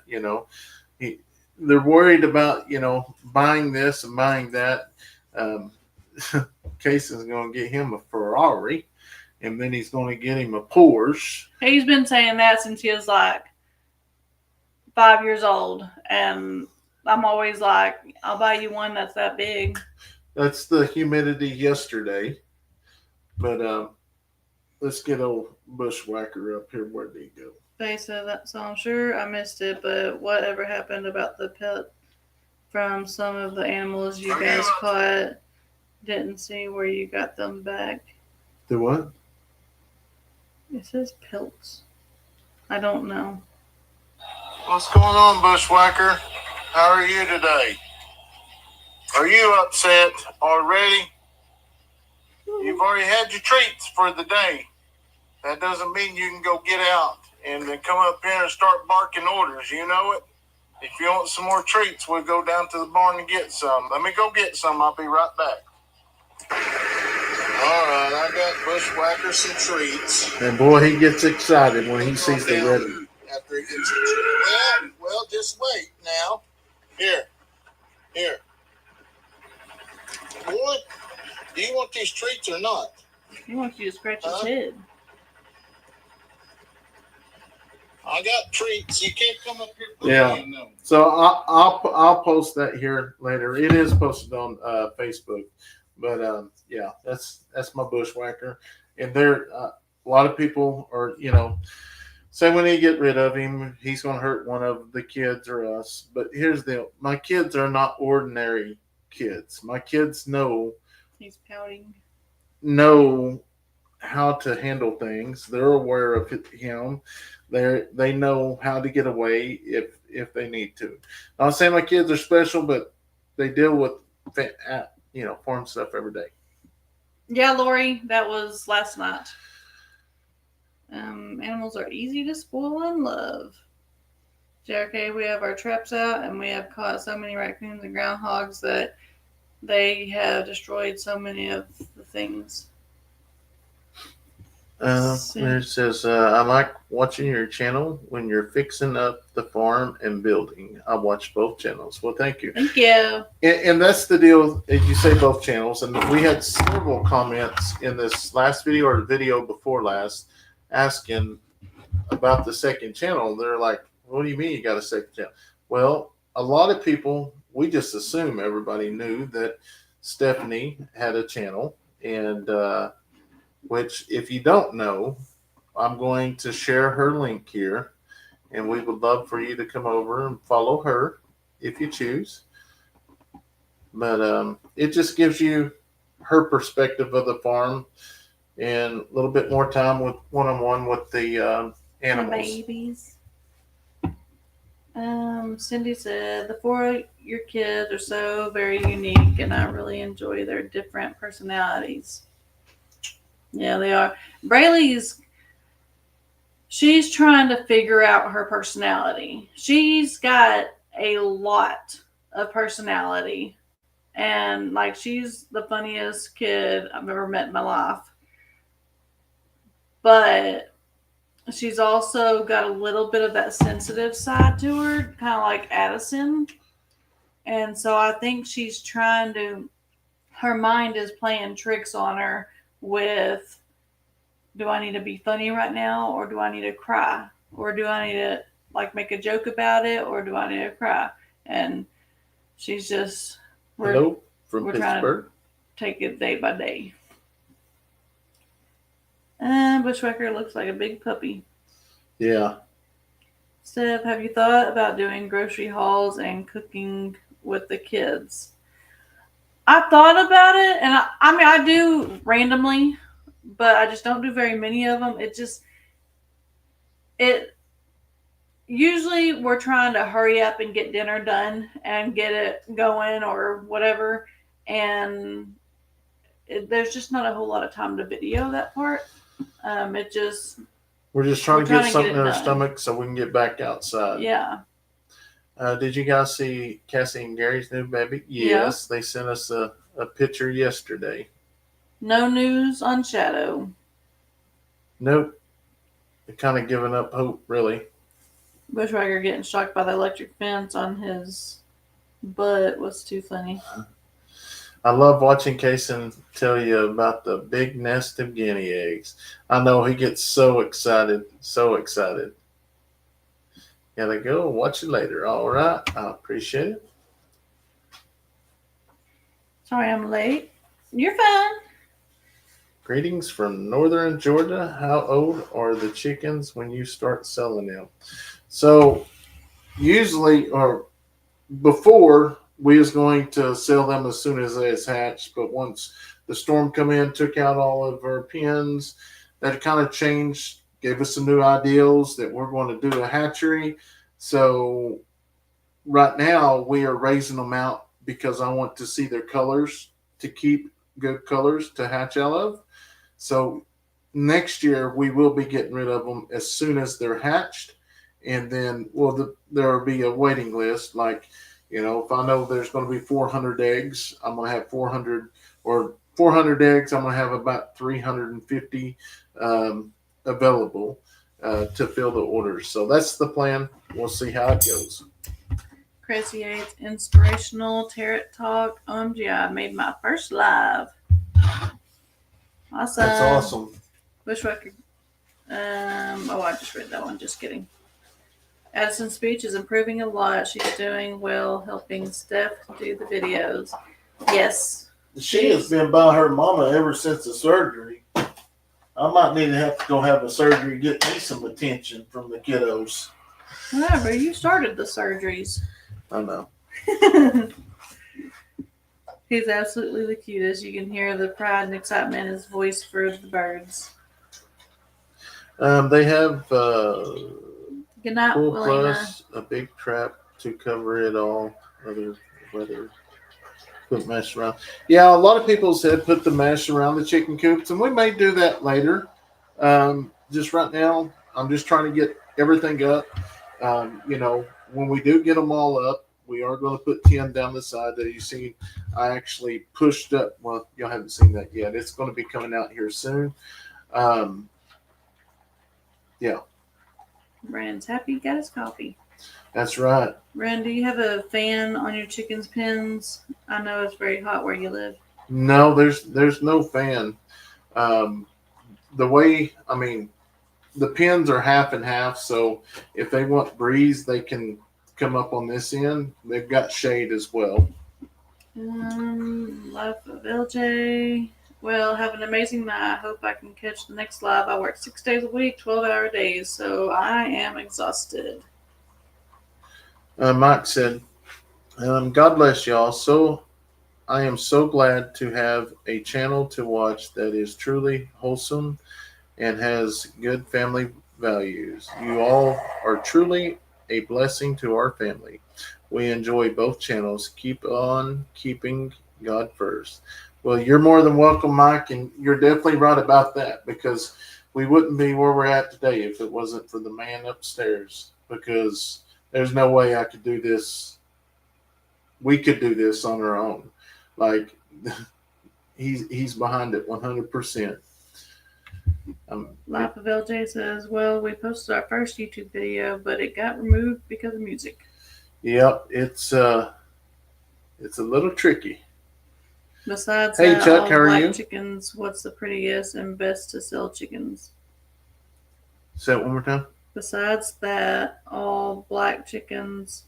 They're worried about, buying this and buying that. Kayson's going to get him a Ferrari, and then he's going to get him a Porsche. He's been saying that since he was like 5 years old, and I'm always like, I'll buy you one that's that big. That's the humidity yesterday. But let's get old Bushwhacker up here. Where did he go? They said that song. Sure, I missed it, but whatever happened about the pet from some of the animals you guys caught? Didn't see where you got them back. The what? It says pelts. I don't know. What's going on, Bushwhacker? How are you today? Are you upset already? You've already had your treats for the day. That doesn't mean you can go get out and then come up here and start barking orders. You know it? If you want some more treats, we'll go down to the barn and get some. Let me go get some. I'll be right back. All right, I got Bushwhacker some treats. And boy, he gets excited when he sees the red. After he gets some treats. Well, just wait now. Here. Boy, do you want these treats or not? He wants you to scratch his head. I got treats. You can't come up here. Yeah. So I'll post that here later. It is posted on Facebook, But yeah, that's my Bushwhacker, and there a lot of people are say when they get rid of him, he's going to hurt one of the kids or us. But here's the deal: my kids are not ordinary kids. My kids He's pouting. know how to handle things. They're aware of him. They know how to get away if they need to. Not saying my kids are special, but they deal with farm stuff every day. Yeah, Lori, that was last night. Animals are easy to spoil and love. JRK, we have our traps out and we have caught so many raccoons and groundhogs that they have destroyed so many of the things. It says, I like watching your channel when you're fixing up the farm and building. I watch both channels. Well, thank you. Thank you. And that's the deal, as you say, both channels. And we had several comments in this last video or the video before last asking about the second channel. They're like, what do you mean you got a second channel? Well, a lot of people, we just assume everybody knew that Stephanie had a channel. And which, if you don't know, I'm going to share her link here. And we would love for you to come over and follow her if you choose. But it just gives you her perspective of the farm and a little bit more time with one-on-one with the animals. The babies. Cindy said, the four of your kids are so very unique and I really enjoy their different personalities. Yeah, they are. Braylee's, she's trying to figure out her personality. She's got a lot of personality. And like, she's the funniest kid I've ever met in my life. But she's also got a little bit of that sensitive side to her, kind of like Addison. And so I think she's trying to, her mind is playing tricks on her with, do I need to be funny right now, or do I need to cry, or do I need to like make a joke about it, or do I need to cry? And she's just, Hello from we're Pittsburgh. trying to take it day by day. Bushwhacker looks like a big puppy. Yeah. Steph, have you thought about doing grocery hauls and cooking with the kids? I thought about it, and I mean, I do randomly, but I just don't do very many of them. Usually we're trying to hurry up and get dinner done and get it going or whatever, and there's just not a whole lot of time to video that part. We're just trying to get something in our done. stomach so we can get back outside. Yeah. Did you guys see Cassie and Gary's new baby? Yes, yeah. They sent us a picture yesterday. No news on Shadow. Nope. They're kind of giving up hope, really. Bushwhacker getting shocked by the electric fence on his butt was too funny. I love watching Kayson tell you about the big nest of guinea eggs. I know he gets so excited, so excited. Gotta go. Watch you later. All right. I appreciate it. Sorry I'm late. You're fine. Greetings from northern Georgia. How old are the chickens when you start selling them? So usually, or before, we was going to sell them as soon as they was hatched. But once the storm come in, took out all of our pens, that kind of changed, gave us some new ideals that we're going to do a hatchery. So right now we are raising them out because I want to see their colors, to keep good colors to hatch out of. So next year we will be getting rid of them as soon as they're hatched. And then, there will be a waiting list. Like, if I know there's going to be 400 eggs, I'm going to have 400 eggs. I'm going to have about 350 available to fill the orders. So that's the plan. We'll see how it goes. Chrissy Yates, inspirational tarot talk. OMG, I made my first live. Awesome. That's awesome. Bushwhacker. I just read that one. Just kidding. Addison's speech is improving a lot. She's doing well helping Steph do the videos. Yes. She has been by her mama ever since the surgery. I might need to have to go have a surgery, get me some attention from the kiddos. Whatever, you started the surgeries. I know. He's absolutely the cutest. You can hear the pride and excitement in his voice for the birds. They have Good night, Pool William. Plus, a big trap to cover it all. Other weather. Put mesh around. Yeah, a lot of people said put the mesh around the chicken coops, and we may do that later. Just right now, I'm just trying to get everything up. When we do get them all up, we are going to put 10 down the side that you see. I actually pushed up. Well, y'all haven't seen that yet. It's going to be coming out here soon. Yeah. Brandon's happy he got his coffee. That's right. Brandon, do you have a fan on your chicken's pens? I know it's very hot where you live. No, there's no fan. The pins are half and half, so if they want breeze, they can come up on this end. They've got shade as well. Life of LJ. Well, have an amazing night. I hope I can catch the next live. I work 6 days a week, 12-hour days, so I am exhausted. Mike said, God bless y'all. So I am so glad to have a channel to watch that is truly wholesome and has good family values. You all are truly a blessing to our family. We enjoy both channels. Keep on keeping God first. Well, you're more than welcome, Mike, and you're definitely right about that, because we wouldn't be where we're at today if it wasn't for the man upstairs, because there's no way I could do this. We could do this on our own. Like, he's behind it 100%. Life of LJ says, well, we posted our first YouTube video, but it got removed because of music. Yep, it's a little tricky. Besides Hey, that, Chuck, all how are black you? chickens, what's the prettiest and best to sell chickens? Say it one more time. Besides all the black chickens,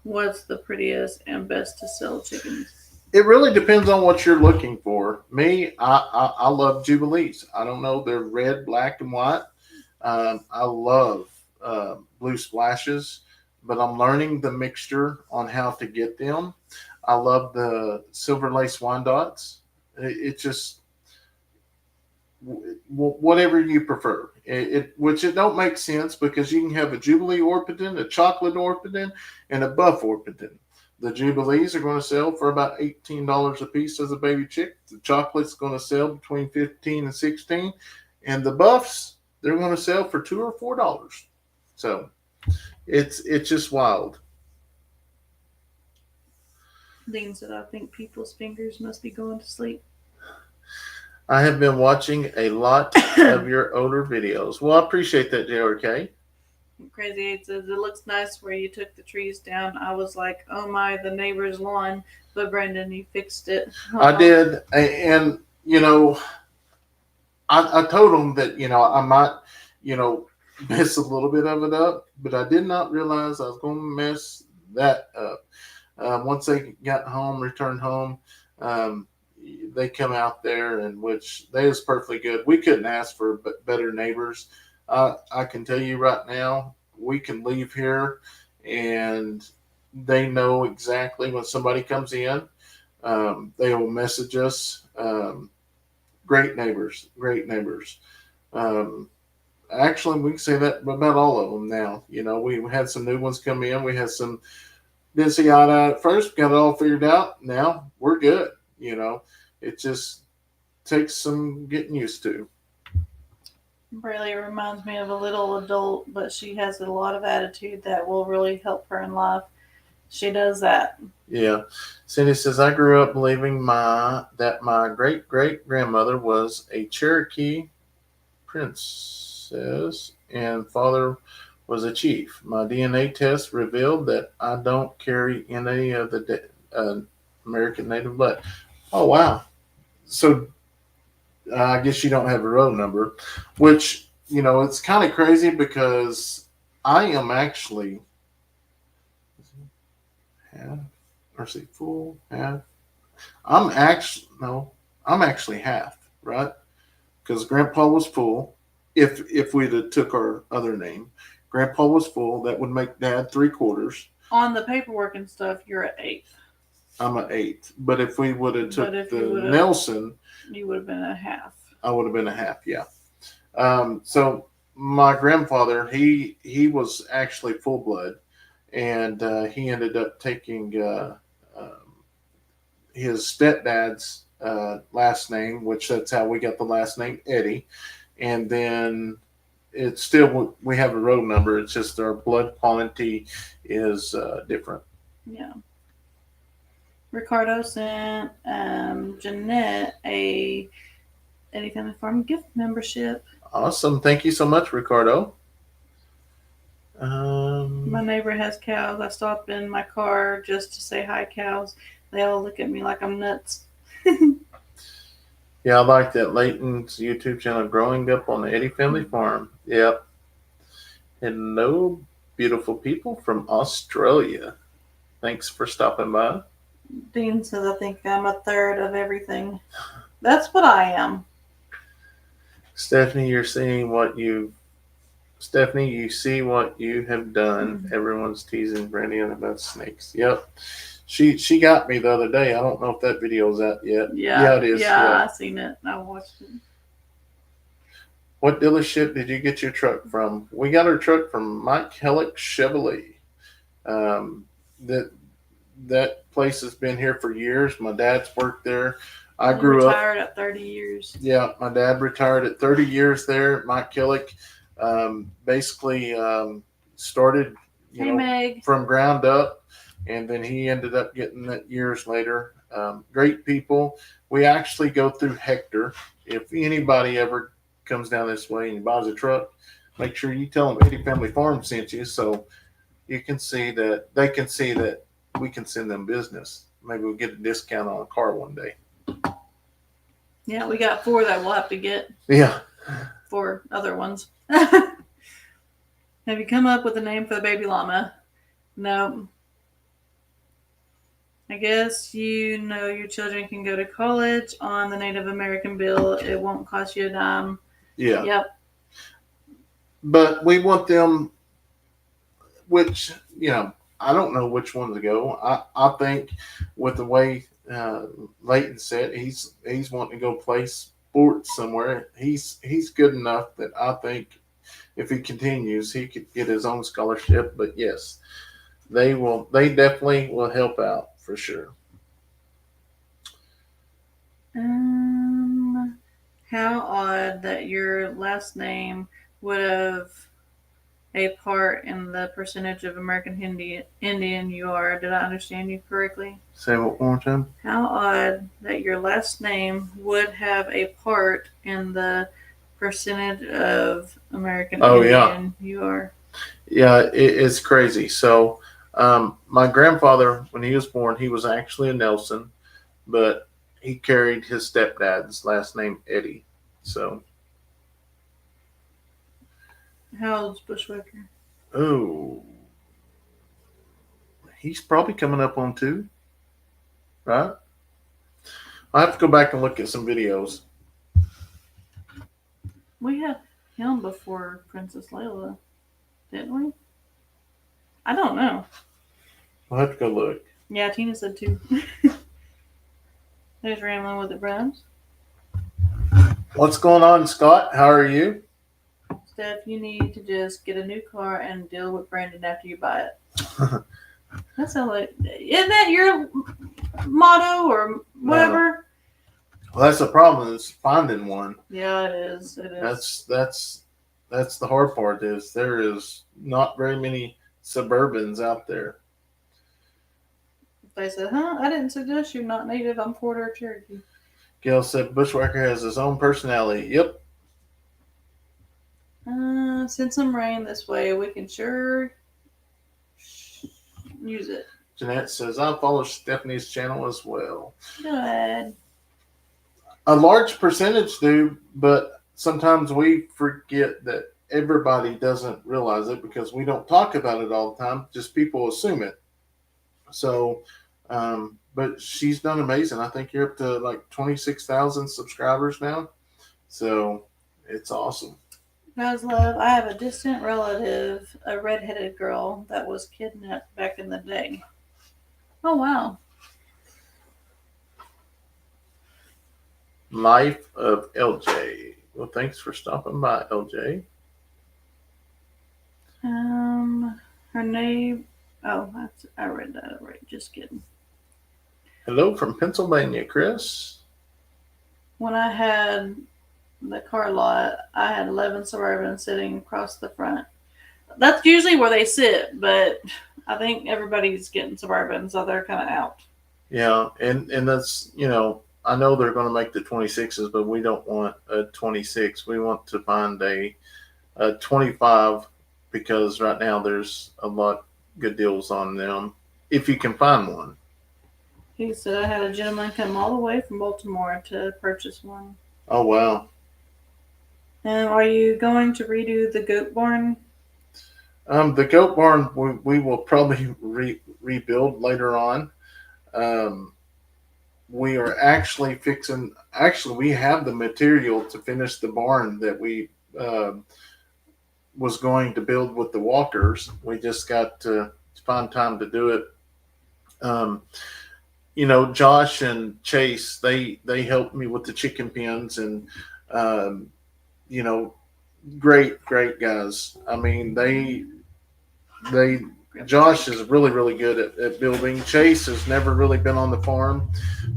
what's the prettiest and best to sell chickens? It really depends on what you're looking for. Me, I love Jubilees. I don't know, they're red, black, and white. I love blue splashes, but I'm learning the mixture on how to get them. I love the silver lace Wyandottes. It just whatever you prefer. Which it don't make sense, because you can have a Jubilee Orpington, a chocolate Orpington, and a buff Orpington. The Jubilees are going to sell for about $18 a piece as a baby chick. The chocolate's going to sell between $15 and $16, and the buffs, they're going to sell for $2 or $4. So it's just wild. Dean said, I think people's fingers must be going to sleep. I have been watching a lot of your older videos. Well, I appreciate that, JRK. Crazy 8 says, it looks nice where you took the trees down. I was like, oh my, the neighbor's lawn. But Brendan, you fixed it. I did. And I told him that, I might, mess a little bit of it up. But I did not realize I was going to mess that up. Once they returned home, they come out there, and which they was perfectly good. We couldn't ask for better neighbors. I can tell you right now, we can leave here and they know exactly when somebody comes in. They will message us. Great neighbors. Actually, we can say that about all of them now. We had some new ones come in. We had some didn't see eye to eye at first. Got it all figured out. Now we're good. It just takes some getting used to. Braylee reminds me of a little adult, but she has a lot of attitude that will really help her in life. She does that. Yeah. Cindy says, I grew up believing that my great-great-grandmother was a Cherokee princess and father was a chief. My DNA test revealed that I don't carry any of the American native blood. Oh, wow. So I guess you don't have a road number, which, it's kind of crazy, because I am actually Or see, full, half. I'm actually half, right? Because Grandpa was full. If we'd have took our other name, Grandpa was full. That would make Dad 3/4. On the paperwork and stuff, you're at 8. I'm an 8. But if we would have took if the you would've- Nelson, You would have been a half. I would have been a half. Yeah. So my grandfather, he was actually full blood, and he ended up taking his stepdad's last name, which that's how we got the last name Eddy, and then it's still we have a road number. It's just our blood quality is different. Yeah. Ricardo sent Jeanette a Eddy Family Farm gift membership. Awesome. Thank you so much, Ricardo. My neighbor has cows. I stopped in my car just to say hi, cows. They all look at me like I'm nuts. Yeah, I like that. Leighton's YouTube channel, Growing Up on the Eddy Family Farm. Yep. Hello, beautiful people from Australia. Thanks for stopping by. Dean says I think I'm a third of everything. That's what I am. Stephanie, you see what you have done. Everyone's teasing Brandy about snakes. Yep. She got me the other day. I don't know if that video's out yet. Yeah, it is. Yeah, I seen it. I watched it. What dealership did you get your truck from? We got our truck from Mike Hellick Chevrolet. That place has been here for years. My dad's worked there. I grew up. Retired at 30 years. Yeah, my dad retired at 30 years there. Mike Hellick basically started from ground up, and then he ended up getting it years later. Great people. We actually go through Hector. If anybody ever comes down this way and buys a truck, make sure you tell them Eddy Family Farm sent you, so you can see that they can see that we can send them business. Maybe we'll get a discount on a car one day. Yeah, we got 4 that we'll have to get. Yeah. 4 other ones. Have you come up with a name for the baby llama? No. I guess your children can go to college on the Native American bill. It won't cost you a dime. Yeah. Yep. But we want them, which, I don't know which one to go. I think with the way Leighton said, he's wanting to go play sports somewhere. He's good enough that I think if he continues, he could get his own scholarship. But yes, they definitely will help out for sure. How odd that your last name would have a part in the percentage of American Indian you are. Did I understand you correctly? Say it one more time. How odd that your last name would have a part in the percentage of American Indian you are. Yeah, it's crazy. So my grandfather, when he was born, he was actually a Nelson, but he carried his stepdad's last name, Eddy. So. How old's Bushwhacker? Oh, he's probably coming up on 2, right? I have to go back and look at some videos. We had him before Princess Layla, didn't we? I don't know. I'll have to go look. Yeah, Tina said 2. There's Ramblin' with the Browns. What's going on, Scott? How are you? Steph, you need to just get a new car and deal with Brandon after you buy it. That sounds like, isn't that your motto or whatever? No. Well, that's the problem, is finding one. Yeah, it is. It is. That's the hard part, is there is not very many Suburbans out there. They said, I didn't suggest you're not native. I'm quarter Cherokee. Gail said Bushwhacker has his own personality. Yep. Send some rain this way. We can sure use it. Jeanette says, I follow Stephanie's channel as well. Good. A large percentage do, but sometimes we forget that everybody doesn't realize it because we don't talk about it all the time. Just people assume it. So But she's done amazing. I think you're up to like 26,000 subscribers now. So it's awesome. Guys, love, I have a distant relative, a redheaded girl that was kidnapped back in the day. Oh, wow. Life of LJ. Well, thanks for stopping by, LJ. Her name, oh, I read that already. Just kidding. Hello from Pennsylvania, Chris. When I had the car lot, I had 11 Suburbans sitting across the front. That's usually where they sit, but I think everybody's getting Suburbans, so they're kind of out. Yeah, and that's, I know they're going to make the 26s, but we don't want a 26. We want to find a 25 because right now there's a lot good deals on them if you can find one. He said I had a gentleman come all the way from Baltimore to purchase one. Oh, wow. And are you going to redo the goat barn? The goat barn we will probably rebuild later on. We are actually we have the material to finish the barn that we was going to build with the walkers. We just got to find time to do it. Josh and Chase, they helped me with the chicken pens, and great guys. I mean, they Josh is really, really good at building. Chase has never really been on the farm,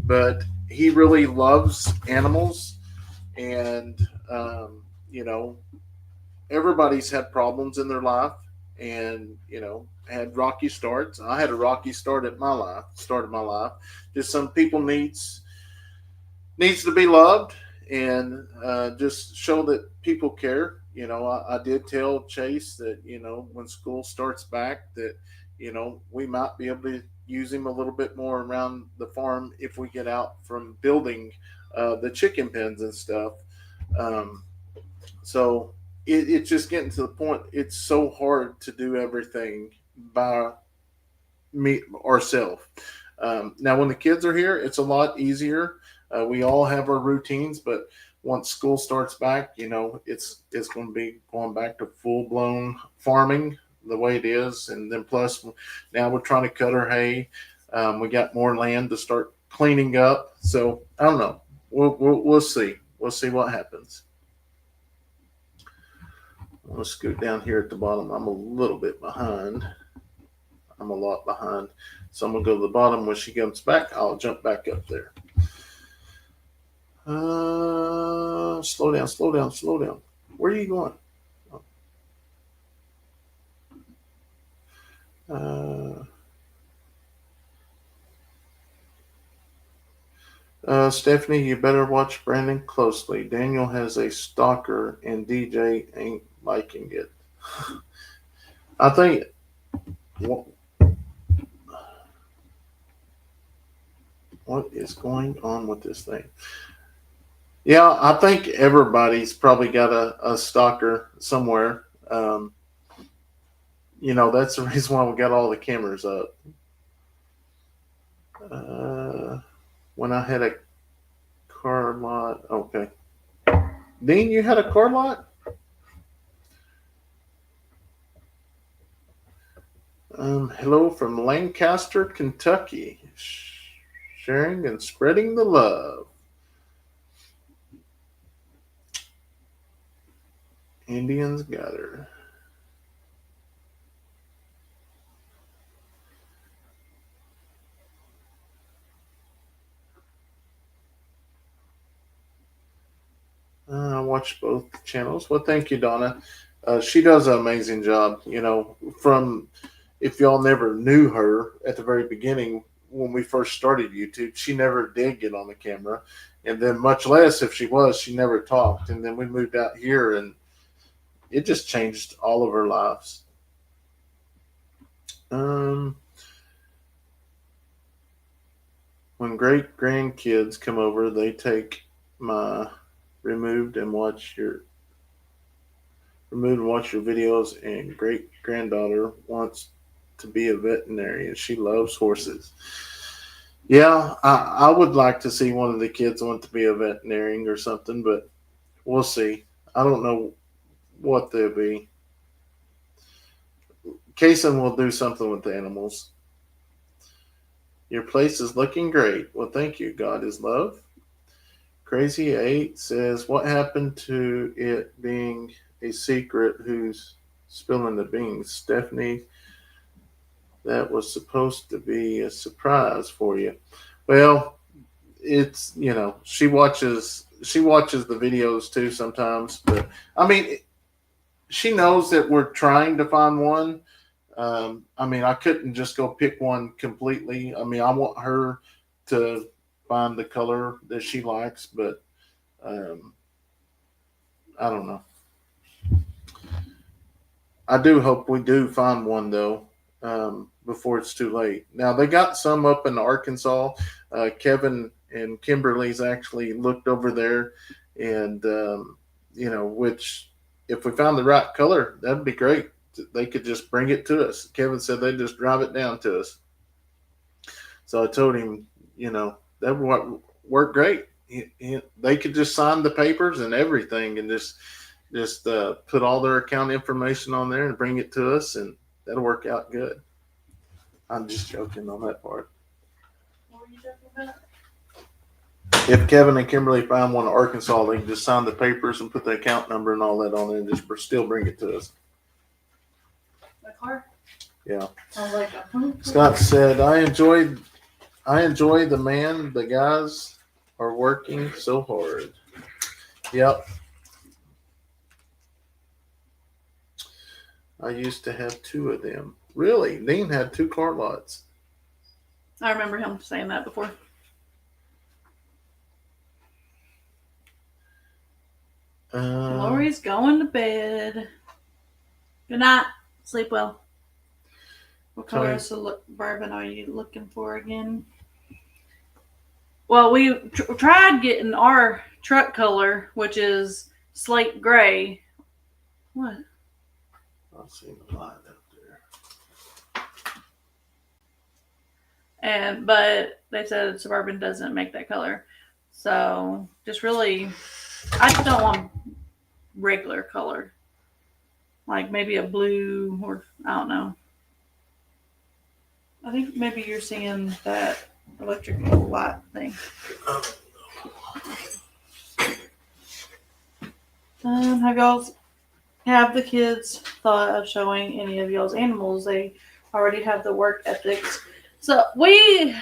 but he really loves animals. And, everybody's had problems in their life and, had rocky starts. I had a rocky start of my life. Just some people needs to be loved and just show that people care. I did tell Chase that, when school starts back that, we might be able to use him a little bit more around the farm if we get out from building the chicken pens and stuff. So it's just getting to the point. It's so hard to do everything by me ourselves. Now, when the kids are here, it's a lot easier. We all have our routines, but once school starts back, it's going to be going back to full blown farming the way it is, and then plus now we're trying to cut our hay. We got more land to start cleaning up, so I don't know. We'll see. We'll see what happens. I'm going to scoot down here at the bottom. I'm a little bit behind. I'm a lot behind, so I'm going to go to the bottom. When she comes back, I'll jump back up there. Slow down. Where are you going? Stephanie, you better watch Brandon closely. Daniel has a stalker and DJ ain't liking it. I think what is going on with this thing? Yeah, I think everybody's probably got a stalker somewhere. That's the reason why we got all the cameras up. When I had a car lot, okay. Dean, you had a car lot? Hello from Lancaster, Kentucky. Sharing and spreading the love. Indians got her. I watch both channels. Well, thank you, Donna. She does an amazing job. From if y'all never knew her at the very beginning when we first started YouTube, she never did get on the camera. And then much less if she was, she never talked. And then we moved out here and it just changed all of our lives. When great grandkids come over, they take my removed and watch your videos, and great granddaughter wants to be a veterinarian. She loves horses. Yeah, I would like to see one of the kids want to be a veterinarian or something, but we'll see. I don't know what they'll be. Kayson will do something with the animals. Your place is looking great. Well, thank you. God is love. Crazy 8 says, what happened to it being a secret who's spilling the beans? Stephanie, that was supposed to be a surprise for you. Well, it's, she watches the videos too sometimes, but I mean, she knows that we're trying to find one. I mean, I couldn't just go pick one completely. I mean, I want her to find the color that she likes, but um, I don't know. I do hope we do find one though, before it's too late. Now they got some up in Arkansas. Kevin and Kimberly's actually looked over there, and which if we found the right color, that'd be great. They could just bring it to us. Kevin said they'd just drive it down to us. So I told him, that would work great. They could just sign the papers and everything, and just put all their account information on there and bring it to us, and that'll work out good. I'm just joking on that part. What were you joking about? If Kevin and Kimberly find one in Arkansas, they can just sign the papers and put the account number and all that on it, and just still bring it to us. The car? Yeah. Sounds like Scott said, I enjoy the man. The guys are working so hard. Yep. I used to have 2 of them. Really? Dean had 2 car lots. I remember him saying that before. Lori's going to bed. Good night. Sleep well. What color is the bourbon are you looking for again? Well, we tried getting our truck color, which is slate gray. What? I'll see the line up there. But they said Suburban doesn't make that color. So just really, I just don't want regular color. Like maybe a blue, or I don't know. I think maybe you're seeing that electrical light thing. Have the kids thought of showing any of y'all's animals? They already have the work ethics. So I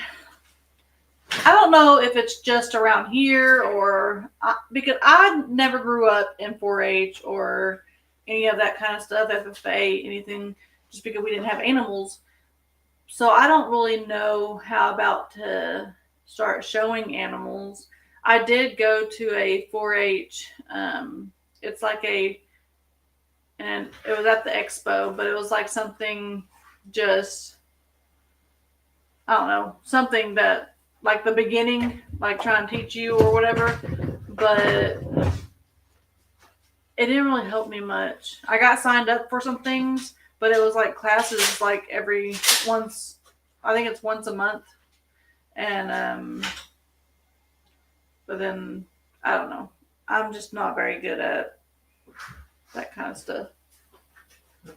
don't know if it's just around here because I never grew up in 4-H or any of that kind of stuff, FFA, anything, just because we didn't have animals. So I don't really know how about to start showing animals. I did go to a 4-H. It's like and it was at the expo, but it was like something just, I don't know, something that like the beginning, like trying to teach you or whatever, but it didn't really help me much. I got signed up for some things, but it was like classes like I think it's once a month. And, but then, I don't know. I'm just not very good at that kind of stuff.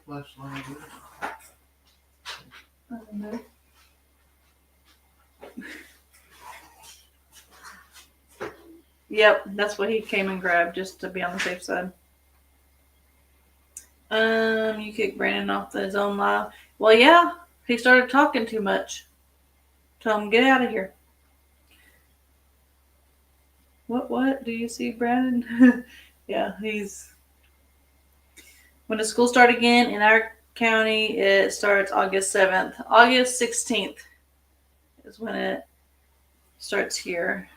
I don't know. Yep, that's what he came and grabbed just to be on the safe side. You kicked Brandon off his own live. Well, yeah, he started talking too much. Tell him, get out of here. What? Do you see Brandon? Yeah, when the school starts again in our county, it starts August 7th. August 16th is when it starts here.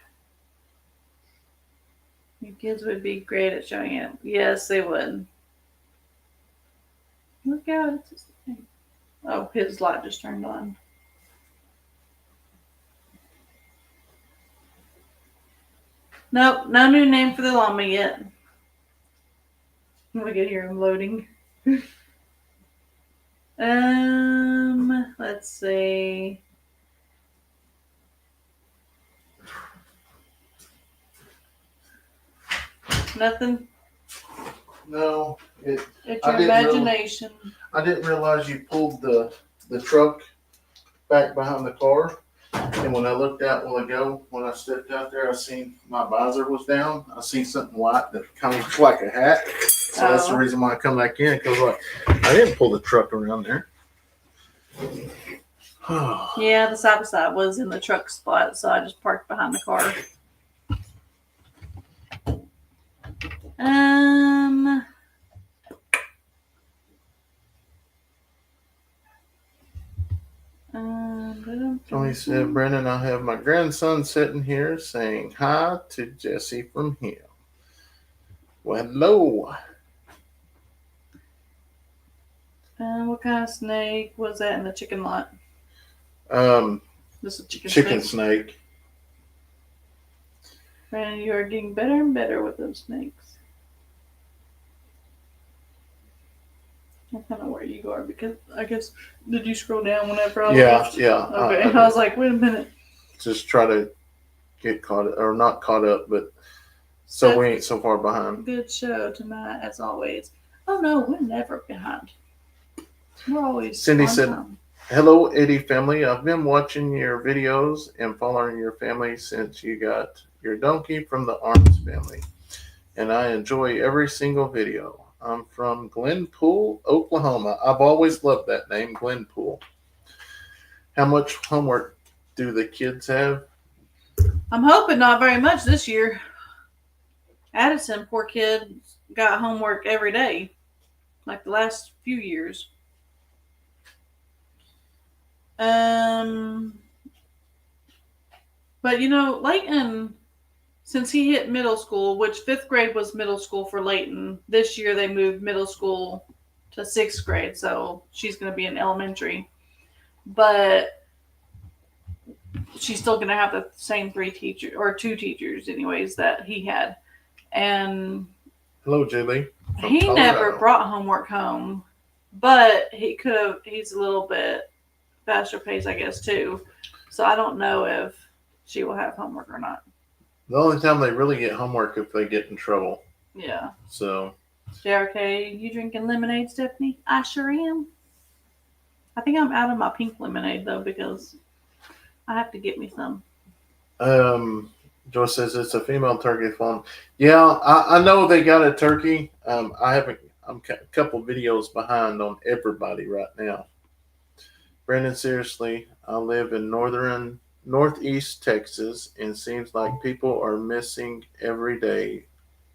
Your kids would be great at showing it. Yes, they would. Look out. It's his thing. Oh, his light just turned on. Nope, no new name for the llama yet. Look at here, I'm loading. Let's see. Nothing. No, It's I your didn't really- imagination. I didn't realize you pulled the truck back behind the car. And when I looked out a while ago, when I stepped out there, I seen my visor was down. I seen something white that kind of looks like a hat. So that's the reason why I come back in, because like I didn't pull the truck around there. Yeah, the side by side was in the truck spot, so I just parked behind the car. Tony said, Brendan, I have my grandson sitting here saying hi to Jesse from him. Well, hello. What kind of snake was that in the chicken lot? This is a Chicken snake. Brandon, you are getting better and better with those snakes. I don't know where you are because I guess, did you scroll down whenever I left? Yeah. Okay, I was like, wait a minute. Just try to get caught up, or not caught up, but so we ain't so far behind. Good show tonight, as always. Oh no, we're never behind. We're always. Cindy on said, time. Hello, Eddy family. I've been watching your videos and following your family since you got your donkey from the Arms family, and I enjoy every single video. I'm from Glenpool, Oklahoma. I've always loved that name, Glenpool. How much homework do the kids have? I'm hoping not very much this year. Addison, poor kid, got homework every day, like the last few years. But you know, Leighton, since he hit middle school, which 5th grade was middle school for Leighton, this year they moved middle school to 6th grade, so she's going to be in elementary. But she's still going to have the same 3 teachers, or 2 teachers anyways, that he had. And Hello, Julie. He never brought homework home, but he's a little bit faster paced, I guess, too. So I don't know if she will have homework or not. The only time they really get homework if they get in trouble. Yeah. So. JRK, you drinking lemonade, Stephanie? I sure am. I think I'm out of my pink lemonade, though, because I have to get me some. Joyce says it's a female turkey farm. Yeah, I know they got a turkey. I'm a couple videos behind on everybody right now. Brandon, seriously, I live in northeast Texas, and seems like people are missing every day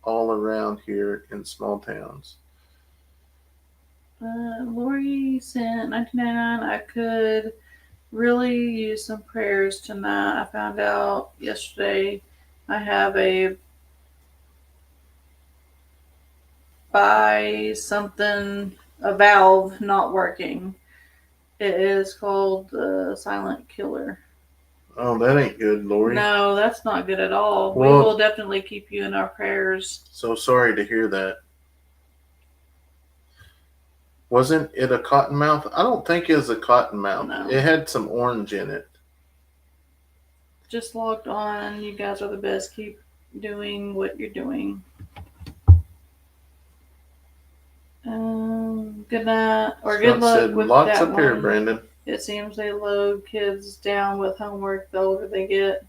all around here in small towns. Lori sent 1999. I could really use some prayers tonight. I found out yesterday I have a valve not working. It is called the silent killer. Oh, that ain't good, Lori. No, that's not good at all. Well, we will definitely keep you in our prayers. So sorry to hear that. Wasn't it a cottonmouth? I don't think it was a cottonmouth. No. It had some orange in it. Just logged on. You guys are the best. Keep doing what you're doing. Good night, or good luck with lots that up here, one. Brandon. It seems they load kids down with homework the older they get.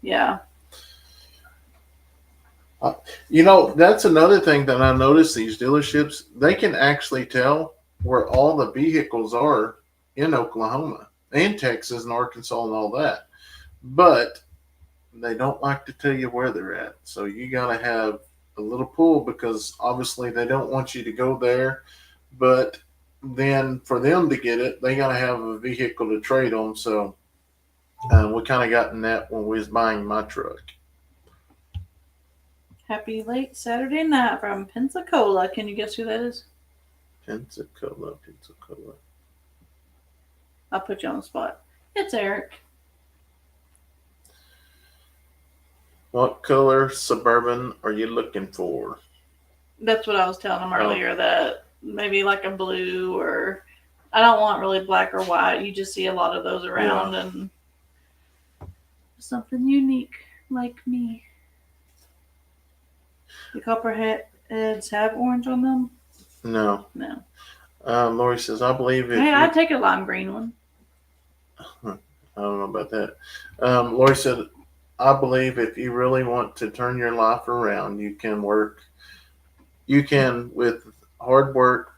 Yeah. You know, that's another thing that I noticed. These dealerships, they can actually tell where all the vehicles are in Oklahoma and Texas and Arkansas and all that. But they don't like to tell you where they're at. So you got to have a little pull, because obviously they don't want you to go there. But then for them to get it, they got to have a vehicle to trade on. So we kind of got in that when we was buying my truck. Happy late Saturday night from Pensacola. Can you guess who that is? Pensacola. I'll put you on the spot. It's Eric. What color Suburban are you looking for? That's what I was telling him earlier, that maybe like a blue, or I don't want really black or white. You just see a lot of those around, and something unique like me. The copperheads have orange on them? No. No. Lori says, I believe if Hey, you, I'd take a lime green one. I don't know about that. Lori said, I believe if you really want to turn your life around, you can with hard work,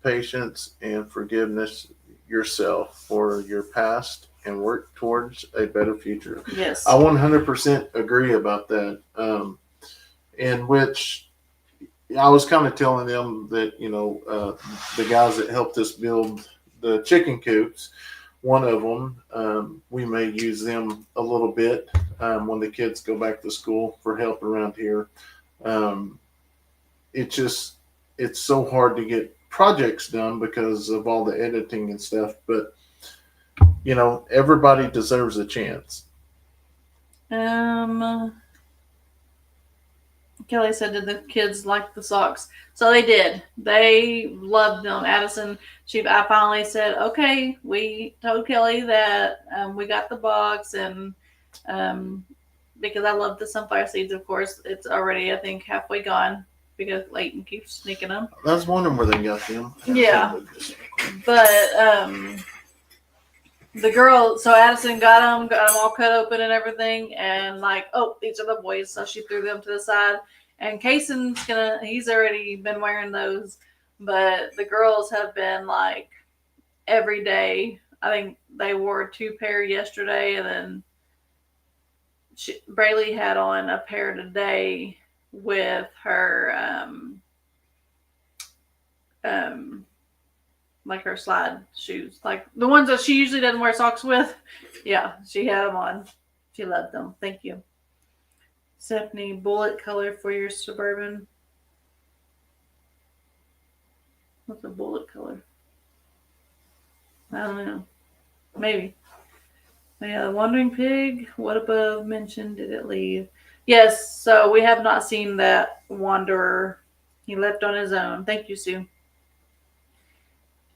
patience, and forgiveness yourself for your past and work towards a better future. Yes. I 100% agree about that. In which I was kind of telling them that, the guys that helped us build the chicken coops, one of them, we may use them a little bit when the kids go back to school for help around here. It's so hard to get projects done because of all the editing and stuff, but everybody deserves a chance. Kelly said, did the kids like the socks? So they did. They loved them. Addison, I finally said, okay, we told Kelly that we got the box, and because I love the sunflower seeds, of course, it's already, I think, halfway gone because Leighton keeps sneaking them. I was wondering where they got them. Yeah. But the girl, so Addison got them all cut open and everything, and like, oh, these are the boys, so she threw them to the side. And Kayson's he's already been wearing those, but the girls have been like every day. I think they wore 2 pair yesterday, and then Braylee had on a pair today with her like her slide shoes, like the ones that she usually doesn't wear socks with. Yeah, she had them on. She loved them. Thank you. Stephanie, bullet color for your Suburban. What's a bullet color? I don't know. Maybe. Yeah, the Wandering Pig. What above mentioned did it leave? Yes, so we have not seen that Wanderer. He left on his own. Thank you, Sue.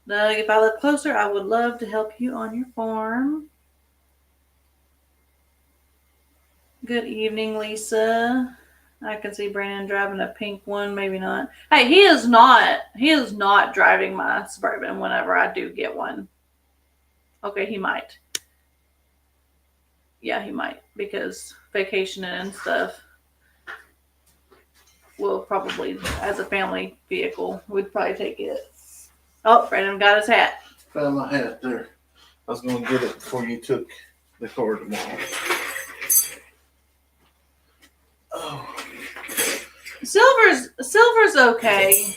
Doug, if I live closer, I would love to help you on your farm. Good evening, Lisa. I can see Brandon driving a pink one, maybe not. Hey, he is not driving my Suburban whenever I do get one. Okay, he might. Yeah, he might, because vacationing and stuff. We'll probably, as a family vehicle, we'd probably take it. Oh, Brandon got his hat. Found my hat there. I was going to get it before you took the car tomorrow. Oh. Silver's okay,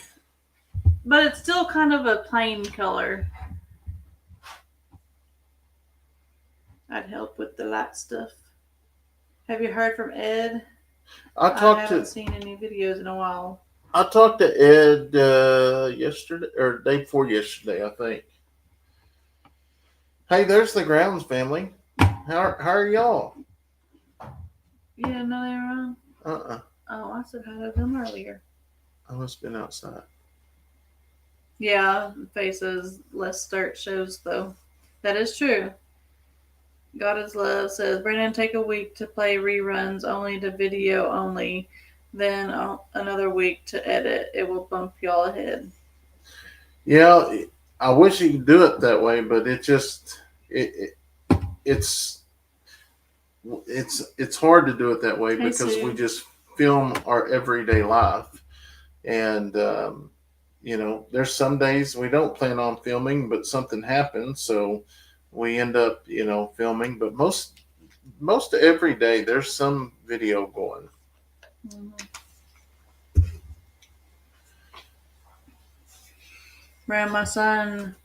but it's still kind of a plain color. I'd help with the light stuff. Have you heard from Ed? I haven't seen any videos in a while. I talked to Ed yesterday, or day before yesterday, I think. Hey, there's the Grounds family. How are y'all? You didn't know they were on? Oh, I said hi to them earlier. I must have been outside. Yeah, faces less start shows though. That is true. God is Love says, Brandon, take a week to play reruns only to video only, then another week to edit. It will bump y'all ahead. Yeah, I wish you could do it that way, but it's hard to do it that way because we just film our everyday life. And, there's some days we don't plan on filming, but something happens. So we end up, filming. But most every day there's some video going. Mm-hmm. Brad, my son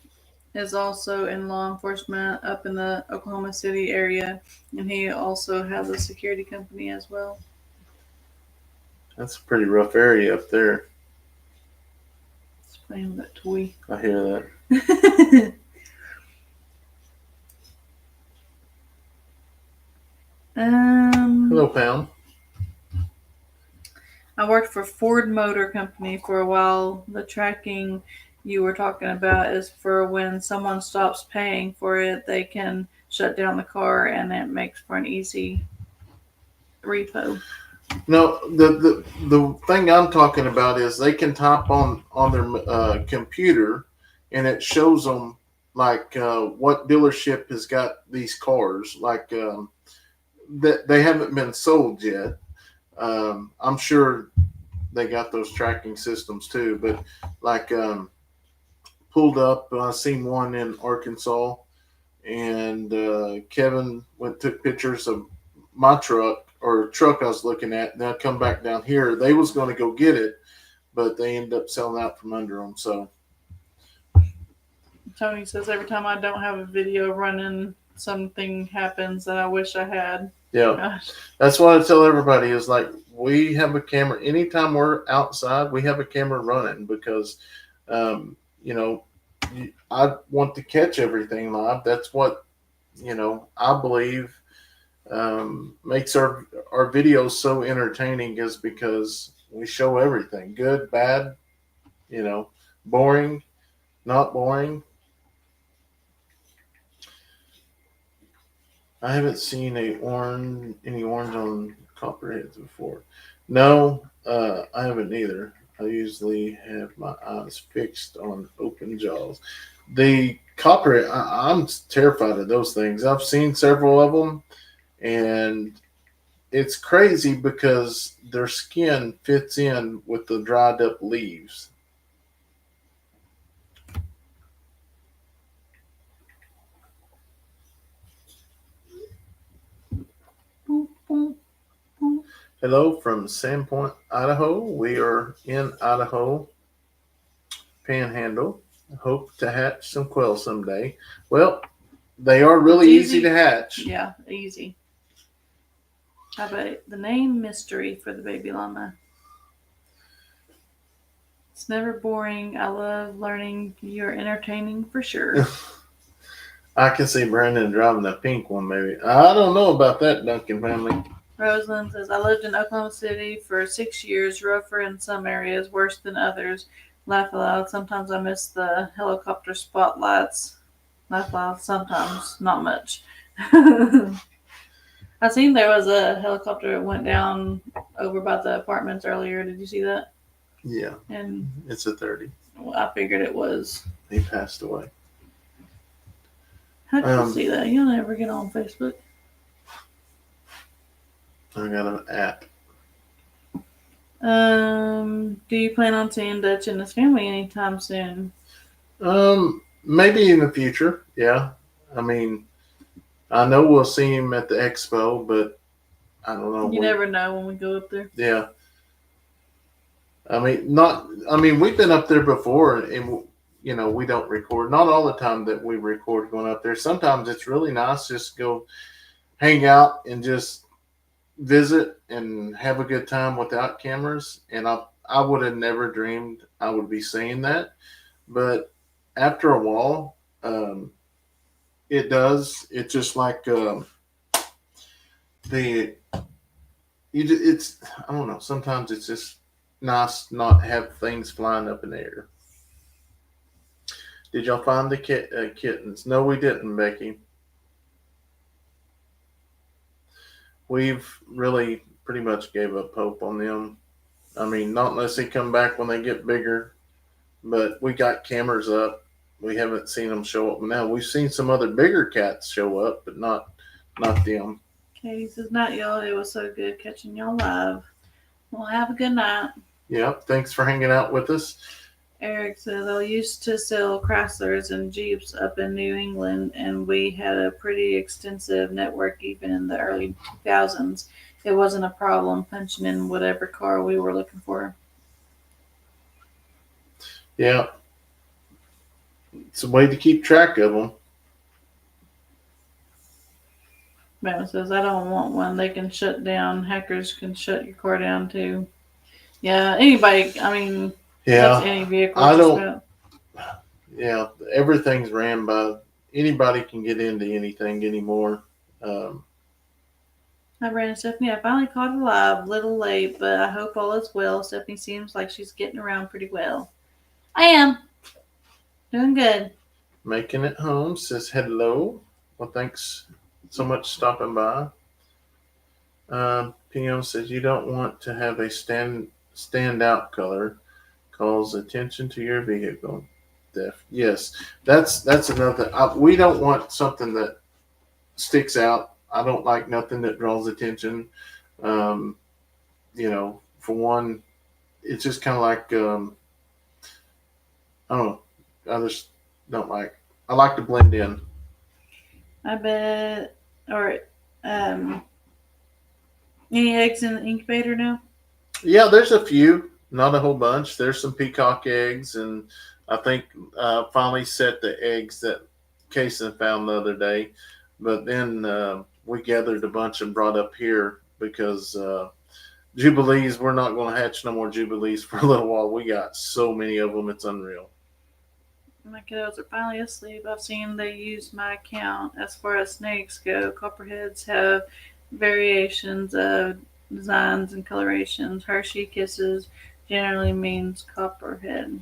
is also in law enforcement up in the Oklahoma City area, and he also has a security company as well. That's a pretty rough area up there. It's playing with that toy. I hear that. Hello, Pound. I worked for Ford Motor Company for a while. The tracking you were talking about is for when someone stops paying for it, they can shut down the car, and it makes for an easy repo. No, the thing I'm talking about is they can type on their computer, and it shows them like what dealership has got these cars. Like that they haven't been sold yet. I'm sure they got those tracking systems too, but like pulled up, I seen one in Arkansas, and Kevin took pictures of my truck I was looking at. And I come back down here. They was going to go get it, but they ended up selling out from under them. So Tony says every time I don't have a video running, something happens that I wish I had. yeah, Gosh. that's what I tell everybody is like we have a camera. Anytime we're outside, we have a camera running because, you know, I want to catch everything live. That's what I believe makes our videos so entertaining is because we show everything, good, bad, boring, not boring. I haven't seen any orange on copperheads before. No, I haven't either. I usually have my eyes fixed on open jaws. The copperhead, I'm terrified of those things. I've seen several of them, and it's crazy because their skin fits in with the dried up leaves. Boom, boom, boom. Hello from Sandpoint, Idaho. We are in Idaho Panhandle. Hope to hatch some quail someday. Well, they are really easy to hatch. Yeah, easy. How about the name Mystery for the baby llama? It's never boring. I love learning. You're entertaining for sure. I can see Brandon driving a pink one, maybe. I don't know about that, Duncan family. Rosalind says, I lived in Oklahoma City for 6 years, rougher in some areas, worse than others. Laugh aloud. Sometimes I miss the helicopter spotlights. Laugh loud. Sometimes. Not much. I seen there was a helicopter that went down over by the apartments earlier. Did you see that? Yeah. And it's a 30. Well, I figured it was. He passed away. How did you see that? You'll never get on Facebook. I got an app. Do you plan on seeing Dutch and his family anytime soon? Maybe in the future. Yeah. I mean, I know we'll see him at the expo, but I don't know. You never know when we go up there. Yeah. I mean, we've been up there before, and we don't record. Not all the time that we record going up there. Sometimes it's really nice just to go hang out and just visit and have a good time without cameras. And I would have never dreamed I would be saying that, but after a while, it does. It's just like it's I don't know. Sometimes it's just nice not have things flying up in the air. Did y'all find the kittens? No, we didn't, Becky. We've really pretty much gave up hope on them. I mean, not unless they come back when they get bigger. But we got cameras up. We haven't seen them show up now. We've seen some other bigger cats show up, but not them. Katie says, not y'all. It was so good catching y'all live. Well, have a good night. Yep. Thanks for hanging out with us. Eric says, I used to sell Chryslers and Jeeps up in New England, and we had a pretty extensive network even in the early 2000s. It wasn't a problem punching in whatever car we were looking for. Yeah. It's a way to keep track of them. Mama says, I don't want one. They can shut down. Hackers can shut your car down too. Yeah, anybody, I mean, that's any vehicle. I don't. Yeah, everything's ran by, anybody can get into anything anymore. Hi, Brandon. Stephanie, I finally caught it live. Little late, but I hope all is well. Stephanie seems like she's getting around pretty well. I am. Doing good. Making it home says hello. Well, thanks so much for stopping by. PM says you don't want to have a standout color. Calls attention to your vehicle. Yes, that's another. We don't want something that sticks out. I don't like nothing that draws attention. Um, for one, it's just kind of like I don't know. I just don't like. I like to blend in. I bet. Or any eggs in the incubator now? Yeah, there's a few, not a whole bunch. There's some peacock eggs, and I think finally set the eggs that Kayson found the other day. But then we gathered a bunch and brought up here because Jubilees, we're not going to hatch no more Jubilees for a little while. We got so many of them, it's unreal. My kiddos are finally asleep. I've seen they use my account. As far as snakes go, copperheads have variations of designs and colorations. Hershey Kisses generally means copperhead.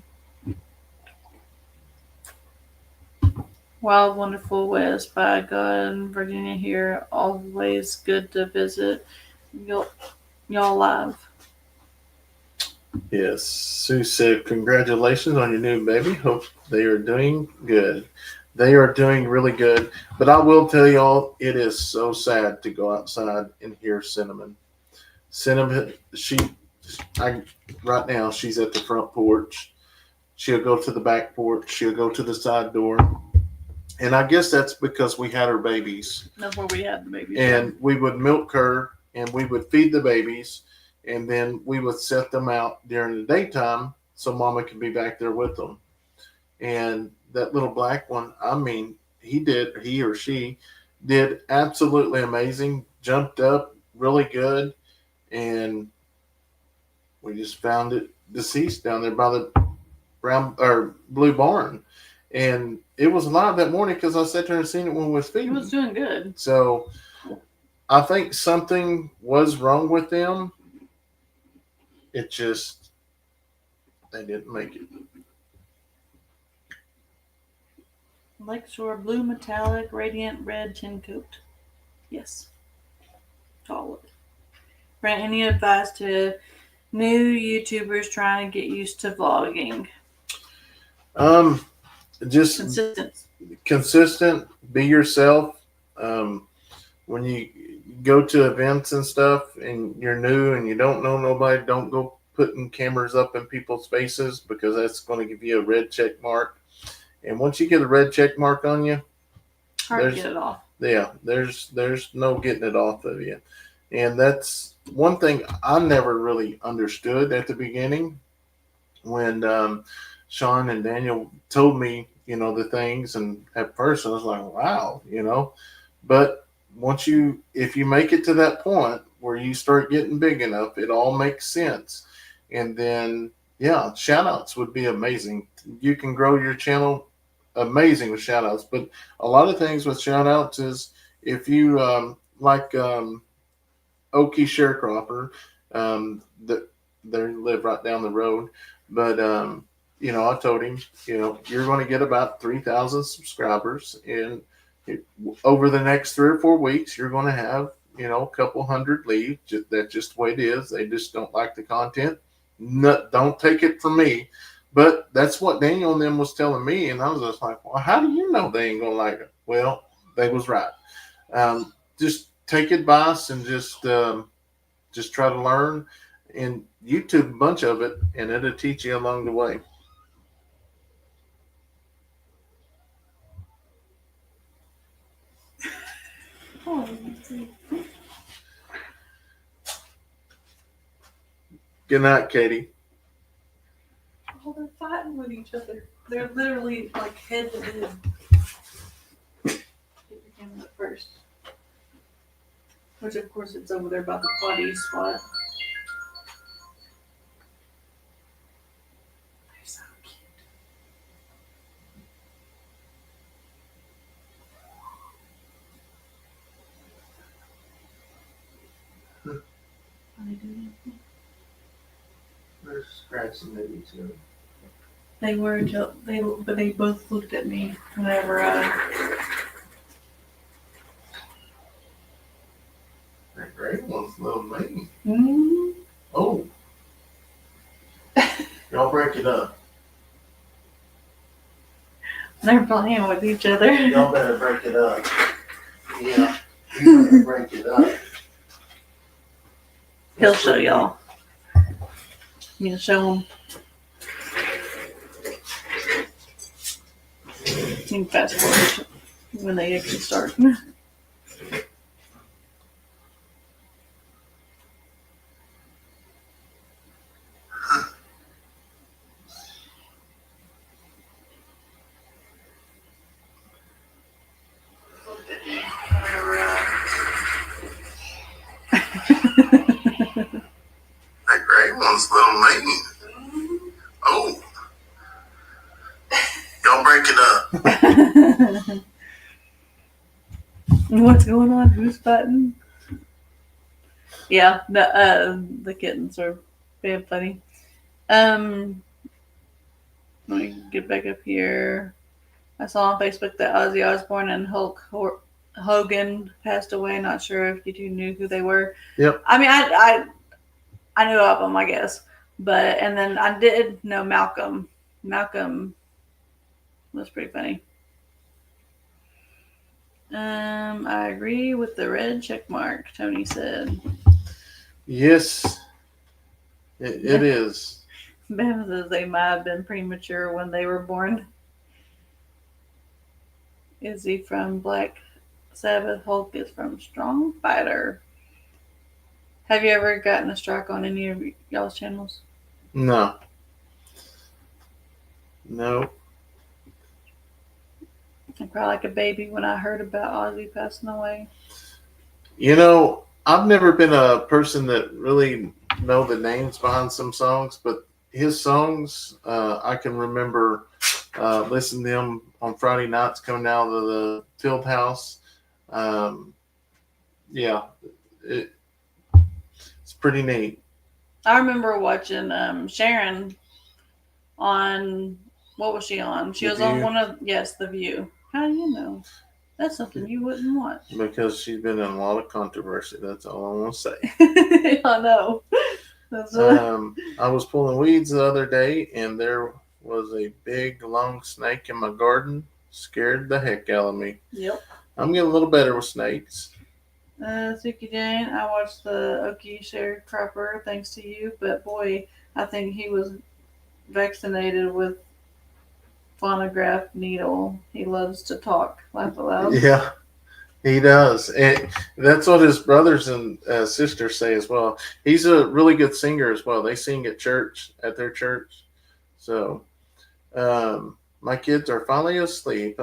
Wild Wonderful West by God in Virginia here. Always good to visit. Y'all live. Yes, Sue said, congratulations on your new baby. Hope they are doing good. They are doing really good. But I will tell y'all, it is so sad to go outside and hear Cinnamon. Cinnamon, right now, she's at the front porch. She'll go to the back porch. She'll go to the side door. And I guess that's because we had her babies. That's where we had the babies. And we would milk her and we would feed the babies. And then we would set them out during the daytime so Mama could be back there with them. And that little black one, I mean, he or she did absolutely amazing. Jumped up really good. And we just found it deceased down there by the brown or blue barn. And it was alive that morning because I sat there and seen it when we was feeding. It was doing good. So I think something was wrong with them. It just, they didn't make it. Lakeshore Blue Metallic Radiant Red Tin Coat. Yes. All of it. Brent, any advice to new YouTubers trying to get used to vlogging? Just consistent, be yourself. When you go to events and stuff and you're new and you don't know nobody, don't go putting cameras up in people's faces because that's going to give you a red check mark. And once you get a red check mark on you, hard to get it off. Yeah, there's no getting it off of you. And that's one thing I never really understood at the beginning when Sean and Daniel told me, the things. And at first I was like, wow, but if you make it to that point where you start getting big enough, it all makes sense. And then, yeah, shout outs would be amazing. You can grow your channel amazing with shout outs, but a lot of things with shout outs is if you like Okie Sharecropper, that they live right down the road, but I told him, you're going to get about 3,000 subscribers, and over the next 3 or 4 weeks, you're going to have, a couple hundred leave. That's just the way it is. They just don't like the content. No, don't take it from me. But that's what Daniel and them was telling me. And I was just like, well, how do you know they ain't going to like it? Well, they was right. Just take advice and just try to learn and YouTube a bunch of it, and it'll teach you along the way. Good night, Katie. Oh, they're fighting with each other. They're literally like head to head. Get your camera up first. Which, of course, it's over there by the potty spot. They're so cute. Are they doing anything? They're scratching at each other. They were until they both looked at me whenever That great one's Oh. Y'all break it up. They're playing with each other. Y'all better break it up. Yeah. You better break it up. He'll show y'all. You can show him. You can fast forward when they actually start. That gray one's little Leighton. Oh. Y'all break it up. What's going on? Who's fighting? Yeah, the kittens are being funny. Let me get back up here. I saw on Facebook that Ozzy Osbourne and Hulk Hogan passed away. Not sure if you two knew who they were. Yep. I mean, I knew of them, I guess. And then I did know Malcolm. Malcolm was pretty funny. I agree with the red check mark, Tony said. Yes, it is. Ben says they might have been premature when they were born. Izzy from Black Sabbath. Hulk is from Strong Fighter. Have you ever gotten a strike on any of y'all's channels? No. No. I cried like a baby when I heard about Ozzy passing away. You know, I've never been a person that really know the names behind some songs, but his songs, I can remember listening to them on Friday nights coming out of the field house. Yeah, it's pretty neat. I remember watching Sharon on, what was she on? She The was on View? one of, yes, The View. How do you know? That's something you wouldn't watch. Because she's been in a lot of controversy. That's all I want to say. I know. That's I was pulling weeds the other day, and there was a big, long snake in my garden. Scared the heck out of me. Yep. I'm getting a little better with snakes. Suki Jane, I watched the Okie sharecropper thanks to you, but boy, I think he was vaccinated with phonograph needle. He loves to talk. Laugh aloud. Yeah, he does. And that's what his brothers and sisters say as well. He's a really good singer as well. They sing at church, at their church. So, my kids are finally asleep.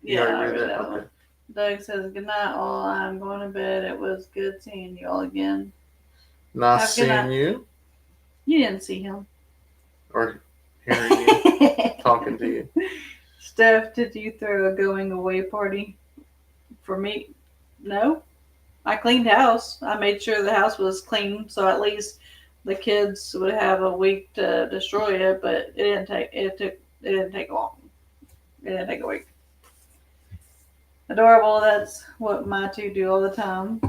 Yeah, I read read that? that Okay. one. Doug says, good night, all. I'm going to bed. It was good seeing you all again. Nice Have a good seeing night. you You didn't see him. or hearing you, talking to you. Steph, did you throw a going away party for me? No. I cleaned house. I made sure the house was clean, so at least the kids would have a week to destroy it. But it didn't take long. It didn't take a week. Adorable. That's what my two do all the time.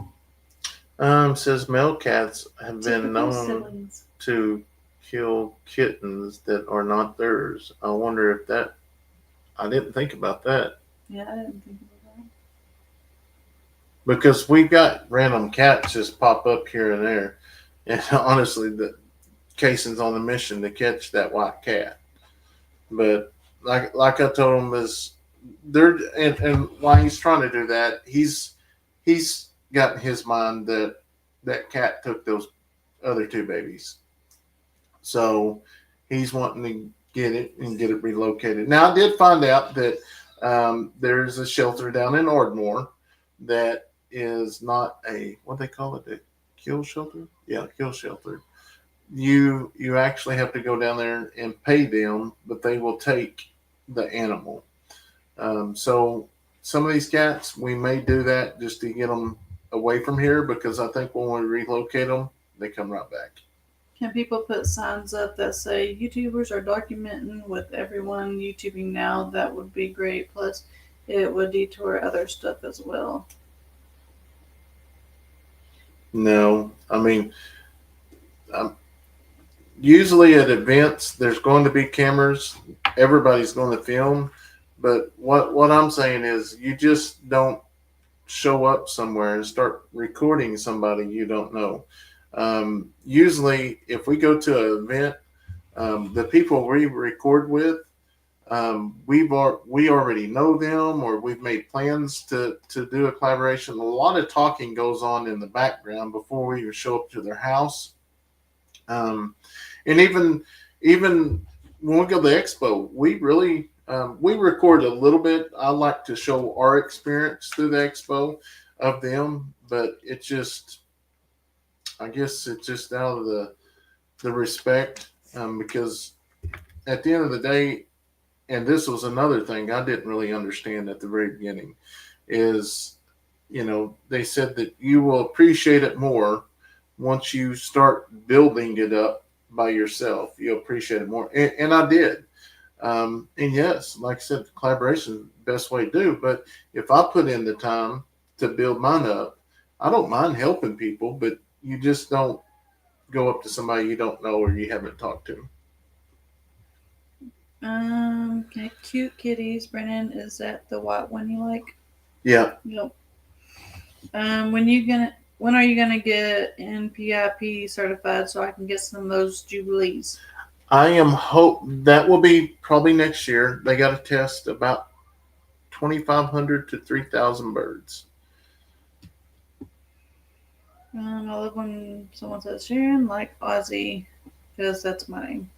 Says male cats have been Typical known siblings. to kill kittens that are not theirs. I wonder if that. I didn't think about that. Yeah, I didn't think about that. Because we got random cats just pop up here and there. And honestly, the Kayson's on a mission to catch that white cat. But like I told him, is there and while he's trying to do that, he's got in his mind that cat took those other two babies. So he's wanting to get it and get it relocated. Now I did find out that there's a shelter down in Ardmore that is not a, what they call it, a kill shelter? Yeah, kill shelter. You actually have to go down there and pay them, but they will take the animal. So some of these cats, we may do that just to get them away from here, because I think when we relocate them, they come right back. Can people put signs up that say YouTubers are documenting with everyone YouTubing now? That would be great. Plus, it would detour other stuff as well. No, I mean, um, usually at events, there's going to be cameras. Everybody's going to film. But what I'm saying is, you just don't show up somewhere and start recording somebody you don't know. Usually, if we go to an event, the people we record with, we already know them, or we've made plans to do a collaboration. A lot of talking goes on in the background before we even show up to their house. And even when we go to the expo, we really we record a little bit. I like to show our experience through the expo of them, but it just, I guess it's just out of the respect, because at the end of the day, and this was another thing I didn't really understand at the very beginning, is, they said that you will appreciate it more once you start building it up by yourself. You'll appreciate it more. And I did. And yes, like I said, collaboration is the best way to do. But if I put in the time to build mine up, I don't mind helping people, but you just don't go up to somebody you don't know or you haven't talked to. Okay, cute kitties. Brennan, is that the white one you like? Yeah. Yep. When are you gonna get NPIP certified so I can get some of those jubilees? I am hope that will be probably next year. They got to test about 2,500 to 3,000 birds. I love when someone says Sharon like Ozzy, because that's my name.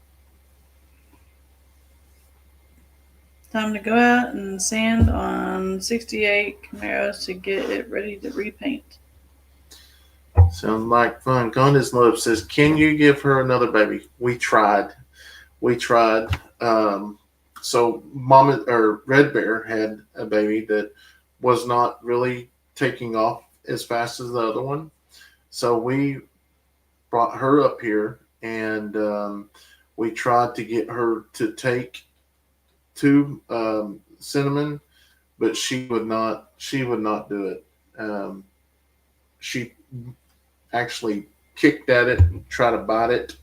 Time to go out and sand on 68 Camaros to get it ready to repaint. Sounds like fun. Gonda's Love says, can you give her another baby? We tried. So Mama or Red Bear had a baby that was not really taking off as fast as the other one. So we brought her up here, and we tried to get her to take to Cinnamon, but she would not do it. She actually kicked at it and tried to bite it.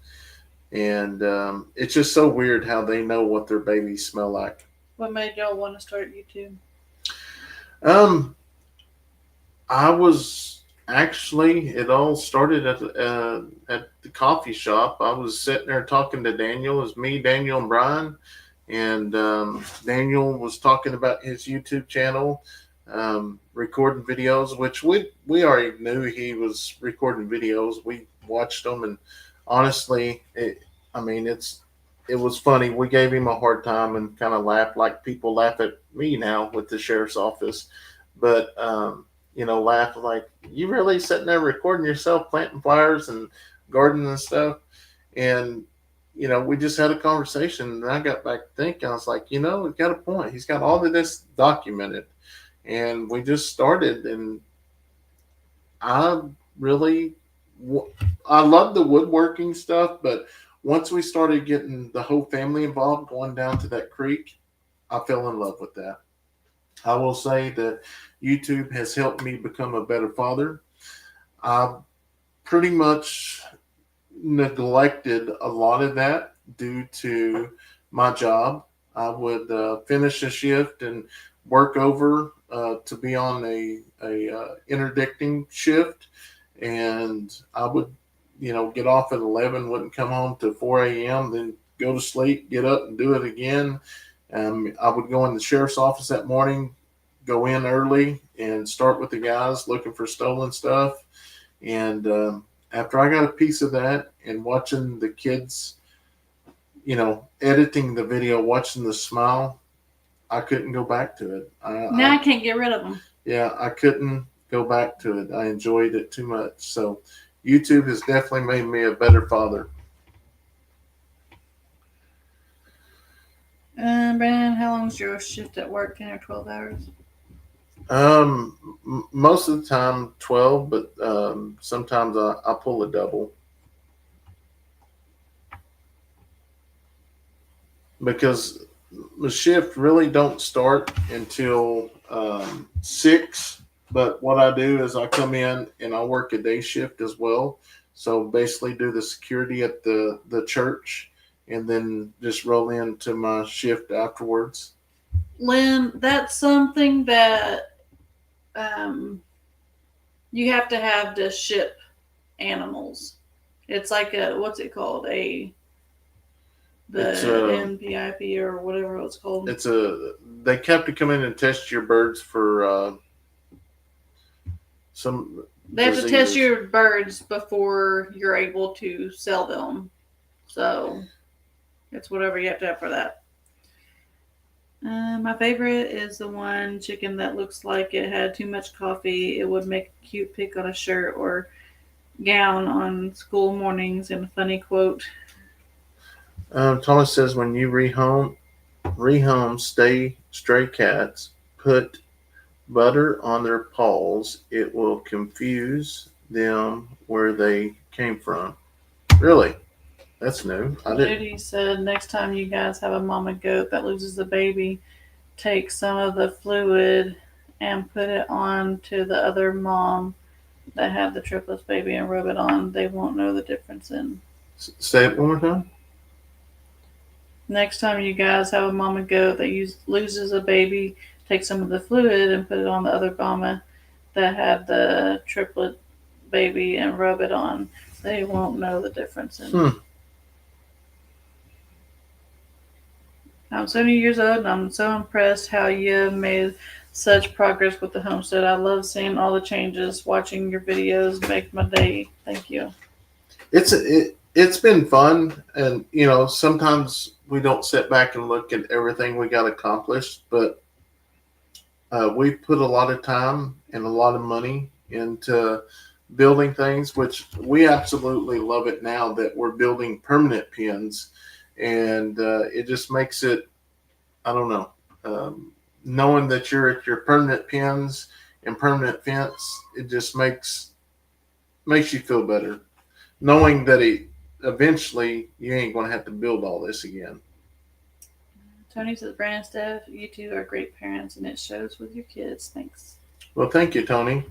And it's just so weird how they know what their babies smell like. What made y'all want to start YouTube? I was actually, it all started at the coffee shop. I was sitting there talking to Daniel. It was me, Daniel, and Brian. And Daniel was talking about his YouTube channel, recording videos, which we already knew he was recording videos. We watched them, and honestly, it was funny. We gave him a hard time and kind of laughed like people laugh at me now with the sheriff's office. But, laugh like, you really sitting there recording yourself planting flowers and gardening and stuff? And, we just had a conversation, and I got back thinking, I was like, he's got a point. He's got all of this documented. And we just started, and I love the woodworking stuff, but once we started getting the whole family involved, going down to that creek, I fell in love with that. I will say that YouTube has helped me become a better father. I pretty much neglected a lot of that due to my job. I would finish a shift and work over to be on a interdicting shift, and I would get off at 11, wouldn't come home till 4 a.m., then go to sleep, get up and do it again. I would go in the sheriff's office that morning, go in early and start with the guys looking for stolen stuff. And after I got a piece of that and watching the kids, editing the video, watching the smile, I couldn't go back to it. Now I can't get rid of them. Yeah, I couldn't go back to it. I enjoyed it too much. So YouTube has definitely made me a better father. Brandon, how long is your shift at work? 10 or 12 hours? Most of the time 12, but sometimes I pull a double. Because the shift really don't start until 6 But what I do is I come in and I work a day shift as well. So basically, do the security at the church, and then just roll into my shift afterwards. Lynn, that's something that um, you have to have to ship animals. It's like a what's it called? It's The NPIP or whatever it's called. it's a they have to come in and test your birds for some They have to test diseases. your birds before you're able to sell them. So it's whatever you have to have for that. My favorite is the one chicken that looks like it had too much coffee. It would make a cute pic on a shirt or gown on school mornings, and a funny quote. Thomas says when you rehome stray cats, put butter on their paws. It will confuse them where they came from. Really? That's new. I didn't. Judy said next time you guys have a mama goat that loses a baby, take some of the fluid and put it on to the other mom that had the triplets baby and rub it on. They won't know the difference in. Say it one more time. Next time you guys have a mama goat that loses a baby, take some of the fluid and put it on the other mama that had the triplet baby and rub it on. They won't know the difference in. I'm 70 years old and I'm so impressed how you have made such progress with the homestead. I love seeing all the changes. Watching your videos make my day. Thank you. It's been fun, and sometimes we don't sit back and look at everything we got accomplished, but we put a lot of time and a lot of money into building things, which we absolutely love it now that we're building permanent pens, and it just makes it, I don't know, knowing that you're at your permanent pens and permanent fence, it just makes you feel better, knowing that eventually you ain't going to have to build all this again. Tony says, Brandon, Steph, you two are great parents, and it shows with your kids. Thanks. Well, thank you, Tony.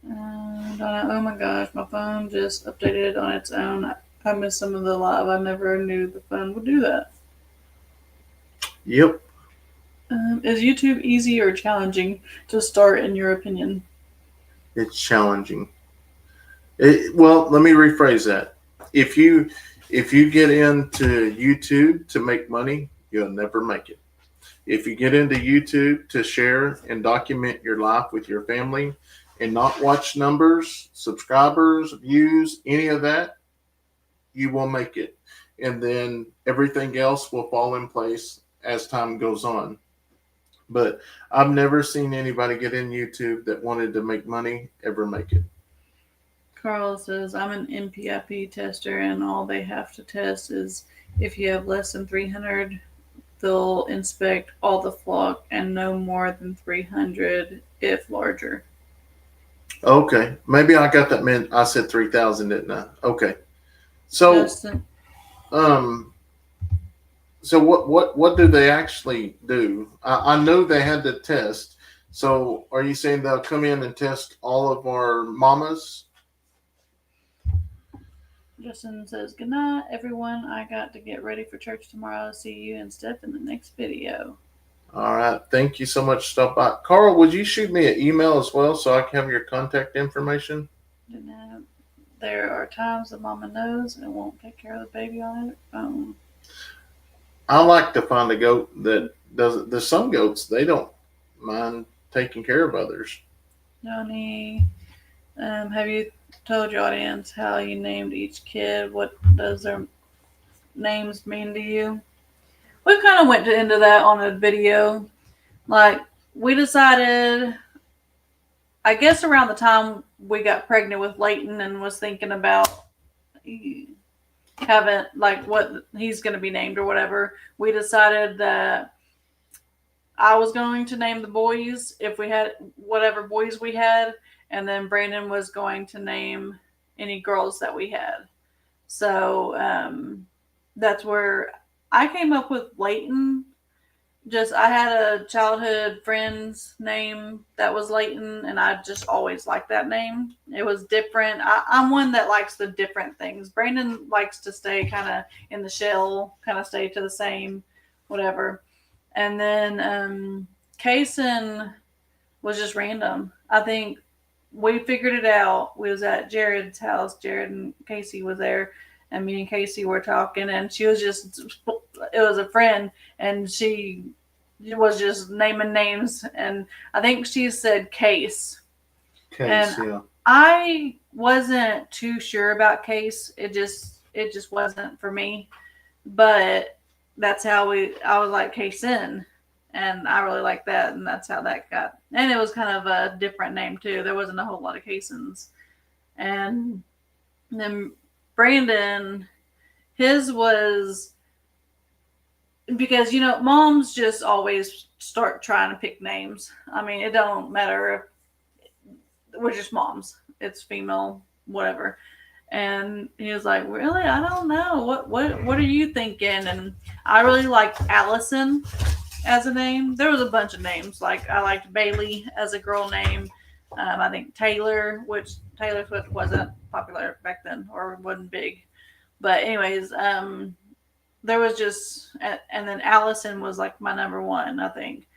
Donna, oh my gosh, my phone just updated on its own. I missed some of the live. I never knew the phone would do that. Yep. Is YouTube easy or challenging to start, in your opinion? It's challenging. Well, let me rephrase that. If you get into YouTube to make money, you'll never make it. If you get into YouTube to share and document your life with your family and not watch numbers, subscribers, views, any of that, you will make it. And then everything else will fall in place as time goes on. But I've never seen anybody get in YouTube that wanted to make money ever make it. Carl says, I'm an NPIP tester, and all they have to test is if you have less than 300, they'll inspect all the flock, and no more than 300 if larger. Okay. Maybe I got that meant I said 3,000, didn't I? Okay. So, Justin, so what do they actually do? I know they had to test. So are you saying they'll come in and test all of our mamas? Justin says, good night, everyone. I got to get ready for church tomorrow. See you and Steph in the next video. All right. Thank you so much. Stop by. Carl, would you shoot me an email as well so I can have your contact information? There are times that mama knows and won't take care of the baby on her own. I like to find a goat that doesn't. There's some goats, they don't mind taking care of others. Johnny, have you told your audience how you named each kid? What does their names mean to you? We kind of went into that on a video. Like, we decided, I guess around the time we got pregnant with Leighton and was thinking about having, like, what he's going to be named or whatever, we decided that I was going to name the boys if we had whatever boys we had, and then Brandon was going to name any girls that we had. So that's where I came up with Leighton. I had a childhood friend's name that was Leighton, and I just always liked that name. It was different. I'm one that likes the different things. Brandon likes to stay kind of in the shell, kind of stay to the same, whatever. And then Kayson was just random. I think we figured it out. We was at Jared's house. Jared and Casey was there, and me and Casey were talking, and she was just, it was a friend, and she was just naming names, and I think she said Case. Case, And yeah. I wasn't too sure about Case. It just wasn't for me. But that's how I was like Kayson, and I really like that, and that's how that got. And it was kind of a different name too. There wasn't a whole lot of Kaysons. And then Brandon, his was because moms just always start trying to pick names. I mean, it don't matter if we're just moms. It's female, whatever. And he was like, "Really? I don't know. What are you thinking?" And I really liked Addison as a name. There was a bunch of names. Like I liked Braylee as a girl name. I think Taylor, which Taylor Swift wasn't popular back then or wasn't big. But anyways, there was just, and then Allison was like my number one, I think.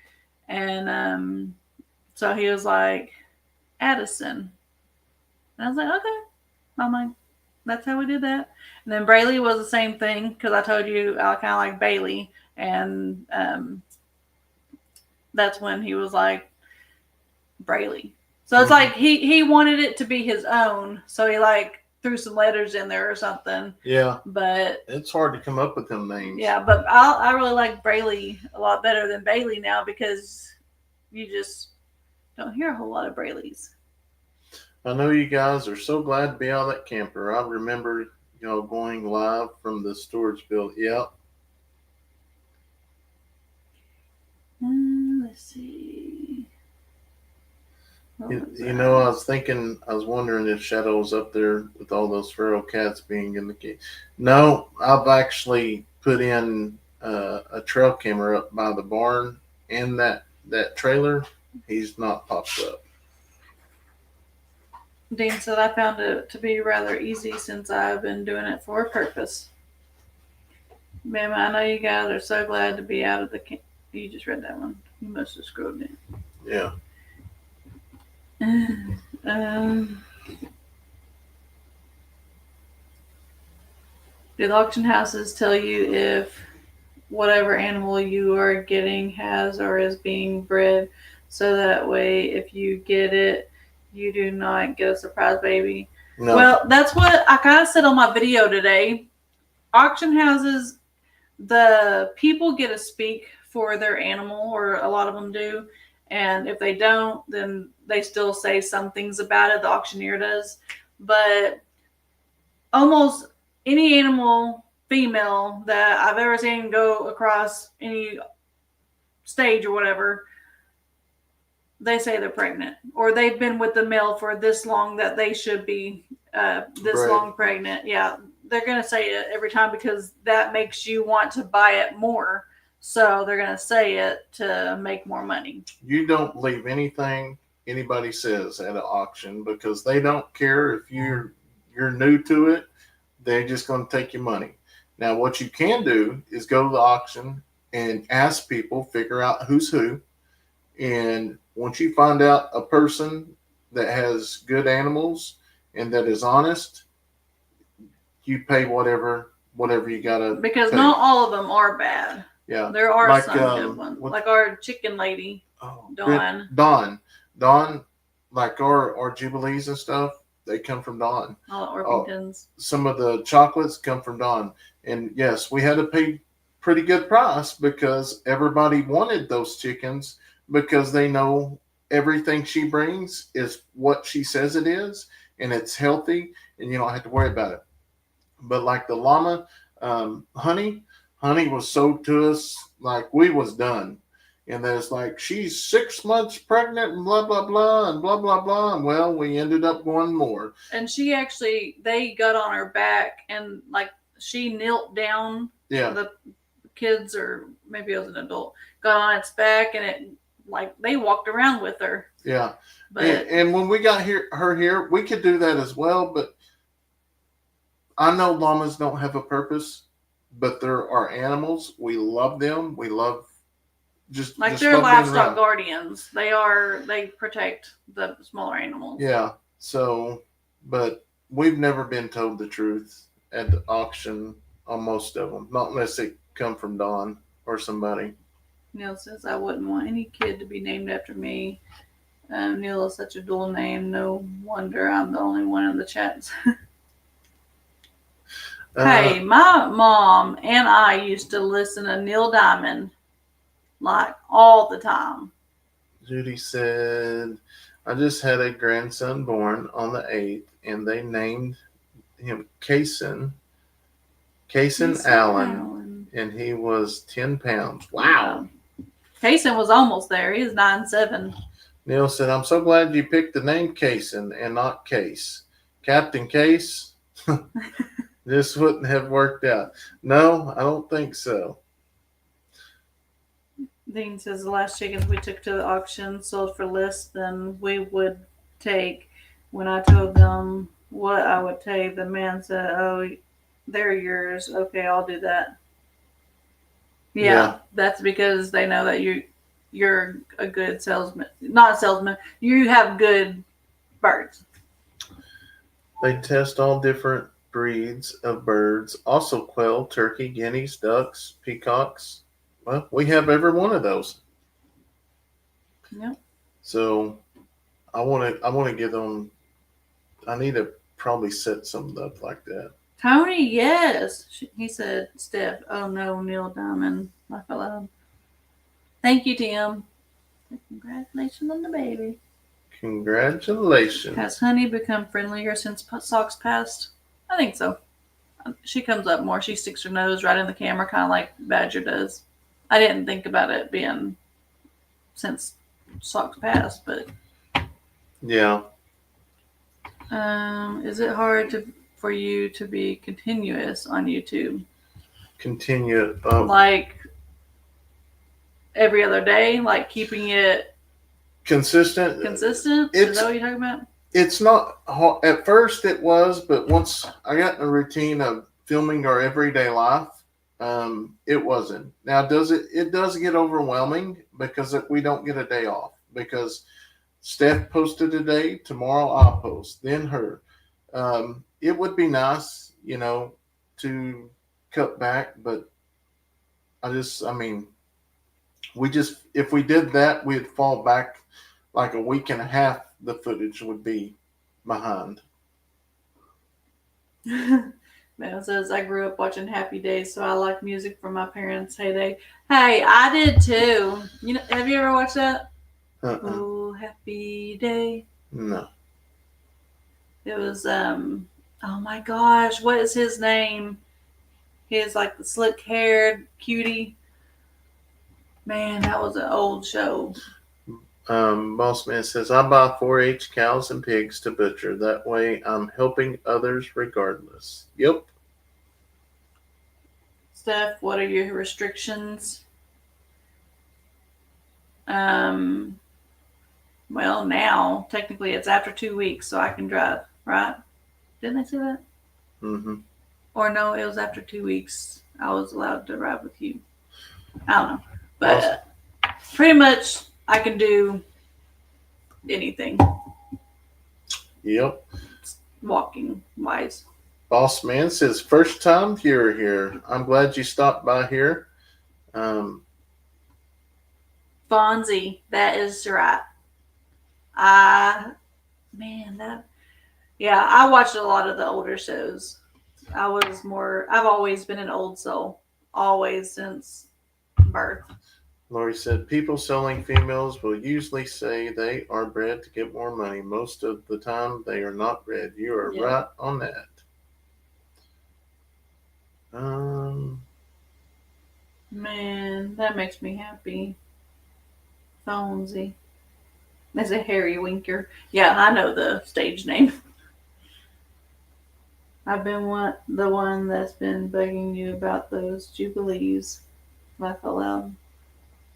And so he was like, Addison. And I was like, okay. I'm like, that's how we did that. And then Braylee was the same thing because I told you I kind of like Bailey. And that's when he was like, Braylee. So it's like he wanted it to be his own. So he like threw some letters in there or something. Yeah. But it's hard to come up with them names. Yeah, but I really like Braylee a lot better than Bailey now because you just don't hear a whole lot of Brayleys. I know you guys are so glad to be out of that camper. I remember y'all going live from the storage building. Yep. Let's see. I was wondering if Shadow's up there with all those feral cats being in the cage. No, I've actually put in a trail camera up by the barn and that trailer. He's not popped up. Dean said I found it to be rather easy since I've been doing it for a purpose. Ma'am, I know you guys are so glad to be out of the camp. You just read that one. You must have scrolled down. Yeah. Did auction houses tell you if whatever animal you are getting has or is being bred, so that way if you get it, you do not get a surprise baby? No. Well, that's what I kind of said on my video today. Auction houses, the people get to speak for their animal, or a lot of them do. And if they don't, then they still say some things about it. The auctioneer does. But almost any animal, female, that I've ever seen go across any stage or whatever, they say they're pregnant. Or they've been with the male for this long that they should be long pregnant. Yeah, they're going to say it every time because that makes you want to buy it more. So they're going to say it to make more money. You don't believe anything anybody says at an auction because they don't care if you're new to it. They're just going to take your money. Now, what you can do is go to the auction and ask people, figure out who's who. And once you find out a person that has good animals and that is honest, you pay whatever you got to Because pay. not all of them are bad. Yeah. There are some good ones. Like our chicken lady, Dawn. Dawn, like our Jubilees and stuff, they come from Dawn. All Orpingtons. Some of the chocolates come from Dawn. And yes, we had to pay pretty good price because everybody wanted those chickens because they know everything she brings is what she says it is, and it's healthy, and you don't have to worry about it. But like the llama, honey was sold to us like we was done. And there's like, she's 6 months pregnant and blah, blah, blah, and blah, blah, blah. And well, we ended up going more. And they got on her back and like she knelt down. Yeah. The kids, or maybe it was an adult, got on its back, and it like they walked around with her. Yeah. But And when we got her here, we could do that as well. But I know llamas don't have a purpose, but there are animals. We love them. We love just they're love being livestock around. guardians. They protect the smaller animals. Yeah. So, but we've never been told the truth at the auction on most of them, not unless they come from Don or somebody. Neil says, I wouldn't want any kid to be named after me. Neil is such a dual name. No wonder I'm the only one in the chats. Hey, my mom and I used to listen to Neil Diamond like all the time. Judy said, I just had a grandson born on the 8th, and they named him Kayson Allen, and he was 10 pounds. Wow. Kayson was almost there. He was 9'7". Neil said, I'm so glad you picked the name Kayson and not Case. Captain Case? This wouldn't have worked out. No, I don't think so. Dean says the last chickens we took to the auction sold for less than we would take. When I told them what I would take, the man said, oh, they're yours. Okay, I'll do that. Yeah. That's because they know that you're a good salesman. Not a salesman. You have good birds. They test all different breeds of birds, also quail, turkey, guineas, ducks, peacocks. Well, we have every one of those. Yep. So I want to get them. I need to probably set something up like that. Tony, yes. He said, Steph. Oh no, Neil Diamond. Laugh out loud. Thank you, Tim. Congratulations on the baby. Congratulations. Has Honey become friendlier since Socks passed? I think so. She comes up more. She sticks her nose right in the camera, kind of like Badger does. I didn't think about it being since Socks passed, but yeah. Is it hard for you to be continuous on YouTube? Continue. Like every other day, like keeping it consistent. Consistent? Is that what you're talking about? It's not at first. It was, but once I got in a routine of filming our everyday life, it wasn't. Now, it does get overwhelming because we don't get a day off because Steph posted today, tomorrow I'll post, then her. It would be nice, to cut back, but if we did that, we'd fall back like a week and a half. The footage would be behind. Man says, I grew up watching Happy Days, so I like music from my parents' heyday. Hey, I did too. Have you ever watched that? Oh, Happy Day. No. It was, oh my gosh, what is his name? He is like the slick-haired cutie. Man, that was an old show. Boss Man says, I buy 4-H cows and pigs to butcher. That way I'm helping others regardless. Yep. Steph, what are your restrictions? Well, now, technically, it's after 2 weeks, so I can drive, right? Didn't they say that? Mm-hmm. Or no, it was after 2 weeks. I was allowed to ride with you. I don't know. But pretty much, I can do anything. Yep. Walking wise. Boss Man says, first time viewer here. I'm glad you stopped by here. Fonzie, that is right. I watched a lot of the older shows. I've always been an old soul. Always since birth. Lori said, people selling females will usually say they are bred to get more money. Most of the time, they are not bred. You are right on that. Man, that makes me happy. Fonzie. That's a Harry Winker. Yeah, I know the stage name. I've been the one that's been bugging you about those Jubilees. Laugh out loud.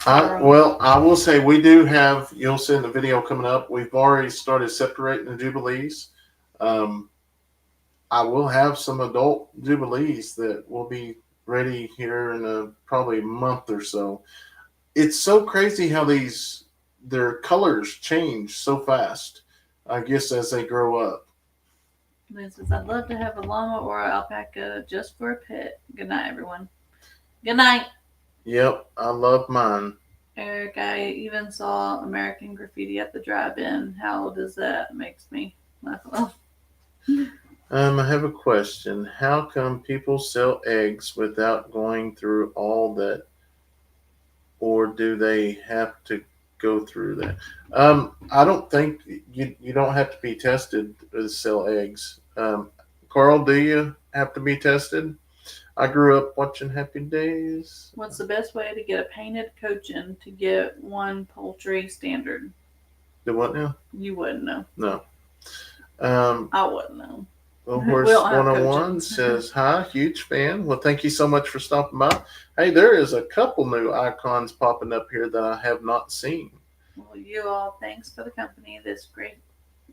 I will say we do have, you'll see in the video coming up, we've already started separating the Jubilees. I will have some adult Jubilees that will be ready here in probably a month or so. It's so crazy how their colors change so fast, I guess, as they grow up. Liz says, I'd love to have a llama or an alpaca just for a pet. Good night, everyone. Good night. Yep, I love mine. Eric, I even saw American Graffiti at the drive-in. How does that makes me laugh a lot. I have a question. How come people sell eggs without going through all that, or do they have to go through that? I don't think you don't have to be tested to sell eggs. Carl, do you have to be tested? I grew up watching Happy Days. What's the best way to get a painted cochin to get one poultry standard? The what now? You wouldn't know. No. I wouldn't know. Well, We Horse don't have 101 coaches. says, hi, huge fan. Well, thank you so much for stopping by. Hey, there is a couple new icons popping up here that I have not seen. Well, you all, thanks for the company. This great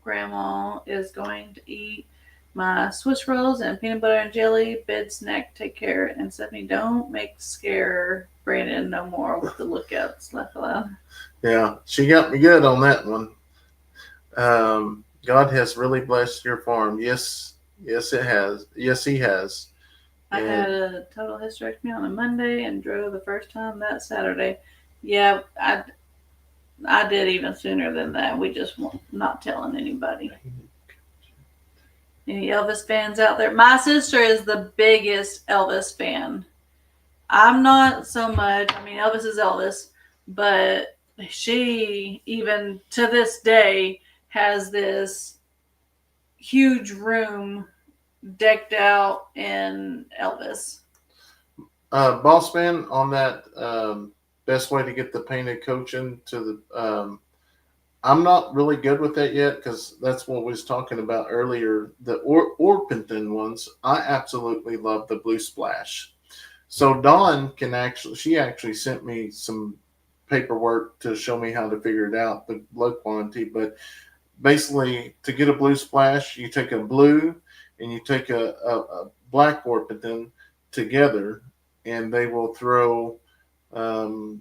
grandma is going to eat my Swiss rolls and peanut butter and jelly. Bed snack, take care. And Stephanie, don't scare Brandon no more with the lookouts. Laugh aloud. Yeah, she got me good on that one. God has really blessed your farm. Yes, it has. Yes, he has. I had a total hysterectomy on a Monday and drove the first time that Saturday. Yeah, I did even sooner than that. We just not telling anybody. Any Elvis fans out there? My sister is the biggest Elvis fan. I'm not so much. I mean, Elvis is Elvis, but she, even to this day, has this huge room decked out in Elvis. Boss man, on that best way to get the painted cochin to the I'm not really good with that yet because that's what we was talking about earlier. The Orpington ones, I absolutely love the blue splash. So Dawn she actually sent me some paperwork to show me how to figure it out, the blood quantity. But basically, to get a blue splash, you take a blue and you take a black Orpington together, and they will throw.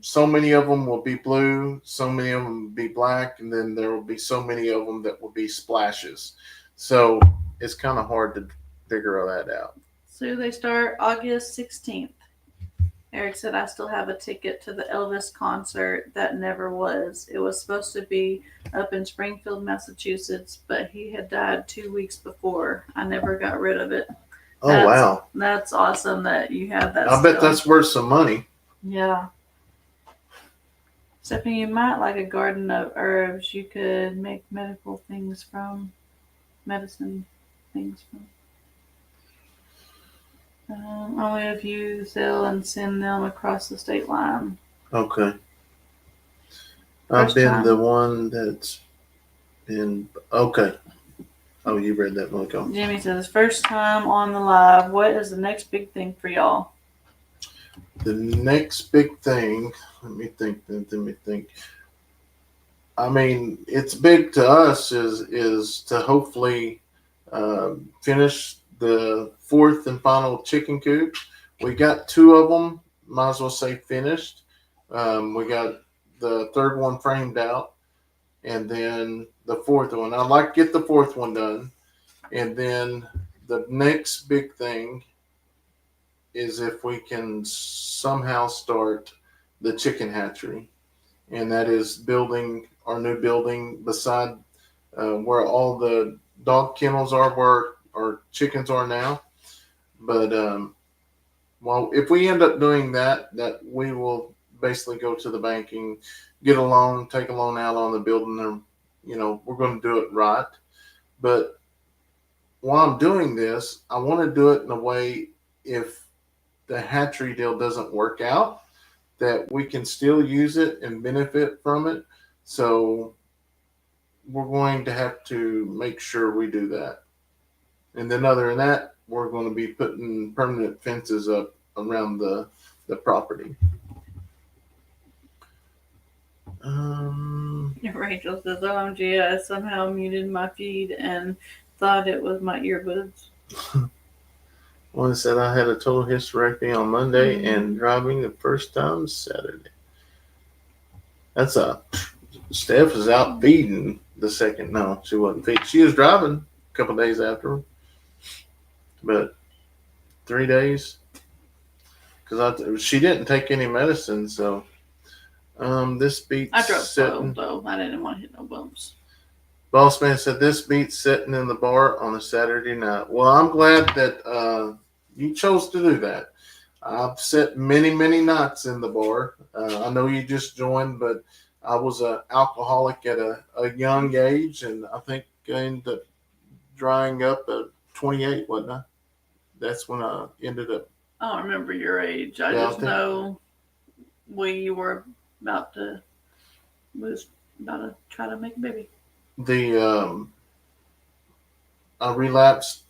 So many of them will be blue, so many of them will be black, and then there will be so many of them that will be splashes. So it's kind of hard to figure all that out. So they start August 16th. Eric said, I still have a ticket to the Elvis concert that never was. It was supposed to be up in Springfield, Massachusetts, but he had died 2 weeks before. I never got rid of it. Wow. That's awesome that you have that. I bet that's worth some money. Yeah. Stephanie, you might like a garden of herbs you could make medicine things from. Only if you sell and send them across the state line. Okay. I've been the one that's been okay. Oh, you read that one. Go. Jimmy says, first time on the live. What is the next big thing for y'all? The next big thing, let me think. I mean, it's big to us is to hopefully finish the fourth and final chicken coop. We got 2 of them, might as well say finished. We got the third one framed out, and then the fourth one. I'd like to get the fourth one done. And then the next big thing is if we can somehow start the chicken hatchery. And that is building our new building beside where all the dog kennels are, where our chickens are now. But well, if we end up doing that we will basically go to the banking, get a loan, take a loan out on the building. And, we're going to do it right. But while I'm doing this, I want to do it in a way, if the hatchery deal doesn't work out, that we can still use it and benefit from it. So we're going to have to make sure we do that. And then other than that, we're going to be putting permanent fences up around the property. Rachel says, OMG, I somehow muted my feed and thought it was my earbuds. One said I had a total hysterectomy on Monday and driving the first time Saturday. That's Steph is out feeding the second. No, she wasn't feeding. She was driving a couple days after, but 3 days because she didn't take any medicine. So this beats. I drove slow though. I didn't want to hit no bumps. Boss man said this beats sitting in the bar on a Saturday night. Well, I'm glad that you chose to do that. I've sat many nights in the bar. I know you just joined, but I was an alcoholic at a young age, and I think I ended up drying up at 28, wasn't I? That's when I ended up. I don't remember your age. I just know you were about to try to make a baby. I relapsed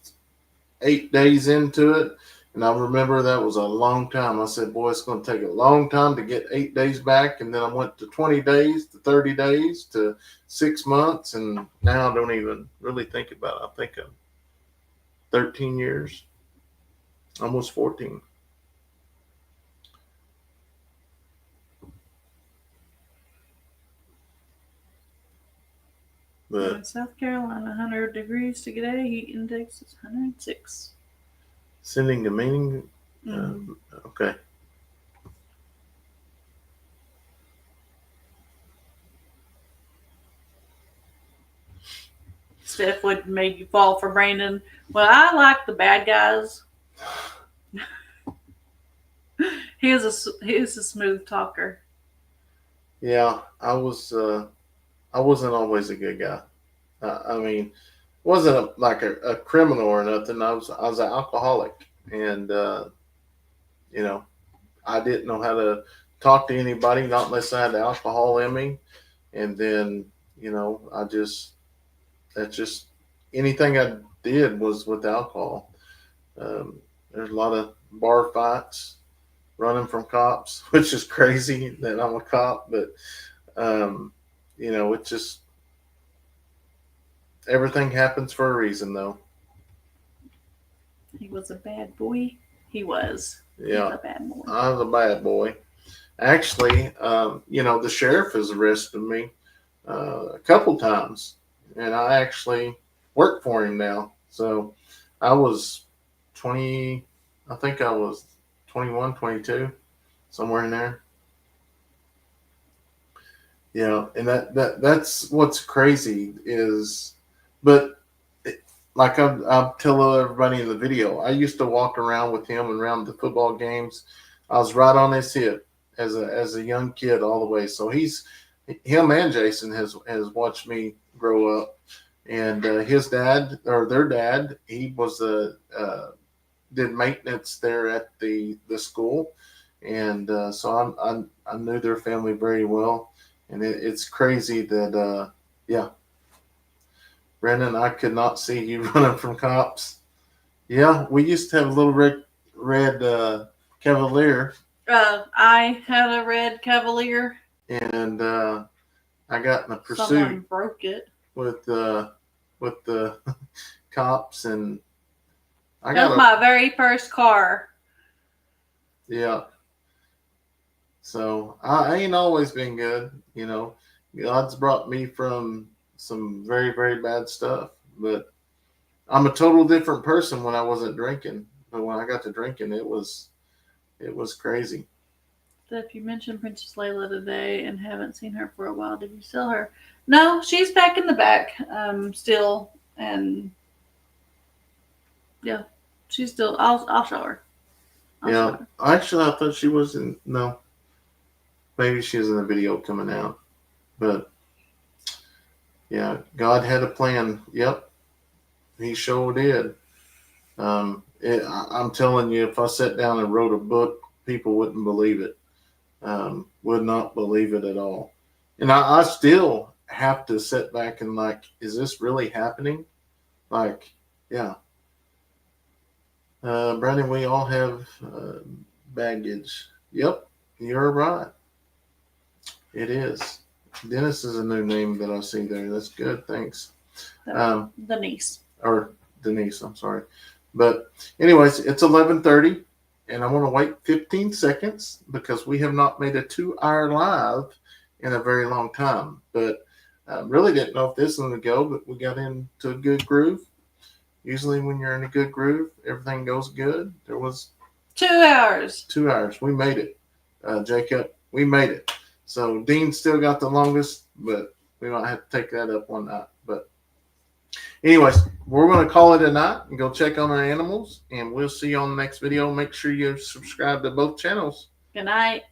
8 days into it, and I remember that was a long time. I said, boy, it's going to take a long time to get 8 days back, and then I went to 20 days, to 30 days, to 6 months, and now I don't even really think about it. I think of 13 years, almost 14. But in South Carolina, 100 degrees today. Heat index is 106. Sending the meaning. Okay. Steph would make you fall for Brandon. Well, I like the bad guys. He is a smooth talker. Yeah, I wasn't always a good guy. I mean, wasn't like a criminal or nothing. I was an alcoholic, and I didn't know how to talk to anybody, not unless I had alcohol in me. And then that's just anything I did was with alcohol. There's a lot of bar fights, running from cops, which is crazy that I'm a cop, but it's just everything happens for a reason, though. He was a bad boy. He was. Yeah, a bad boy. I was a bad boy. Actually, the sheriff has arrested me a couple times, and I actually work for him now. So I was 20, I think I was 21, 22, somewhere in there. Yeah, and that's what's crazy is, but like I tell everybody in the video, I used to walk around with him around the football games. I was right on his hip as a young kid all the way. So him and Jason has watched me grow up, and his dad or their dad, he was did maintenance there at the school, and so I knew their family very well, and it's crazy that Brendan, I could not see you running from cops. Yeah, we used to have a little red Cavalier. I had a red Cavalier, and I got in a pursuit. Someone broke it with the cops, and that was my very first car. Yeah. So I ain't always been good, God's brought me from some very, very bad stuff, but I'm a total different person when I wasn't drinking. But when I got to drinking, it was crazy. Steph, you mentioned Princess Layla today and haven't seen her for a while. Did you sell her? No, she's back in the back still, and yeah, she's still. I'll show her. Actually, I thought she was in. No, maybe she was in the video coming out, but yeah, God had a plan. Yep, He sure did. I'm telling you, if I sat down and wrote a book, people wouldn't believe it. Would not believe it at all. And I still have to sit back and is this really happening? Yeah. Brandon, we all have baggage. Yep, you're right. It is. Dennis is a new name that I see there. That's good. Thanks. Denise. Or Denise, I'm sorry. But anyways, it's 11:30, and I want to wait 15 seconds because we have not made a 2-hour live in a very long time. But I really didn't know if this was going to go, but we got into a good groove. Usually when you're in a good groove, everything goes good. There was 2 hours. 2 hours. We made it. Jacob, we made it. So Dean still got the longest, but we might have to take that up one night. But anyways, we're going to call it a night and go check on our animals, and we'll see you on the next video. Make sure you subscribe to both channels. Good night.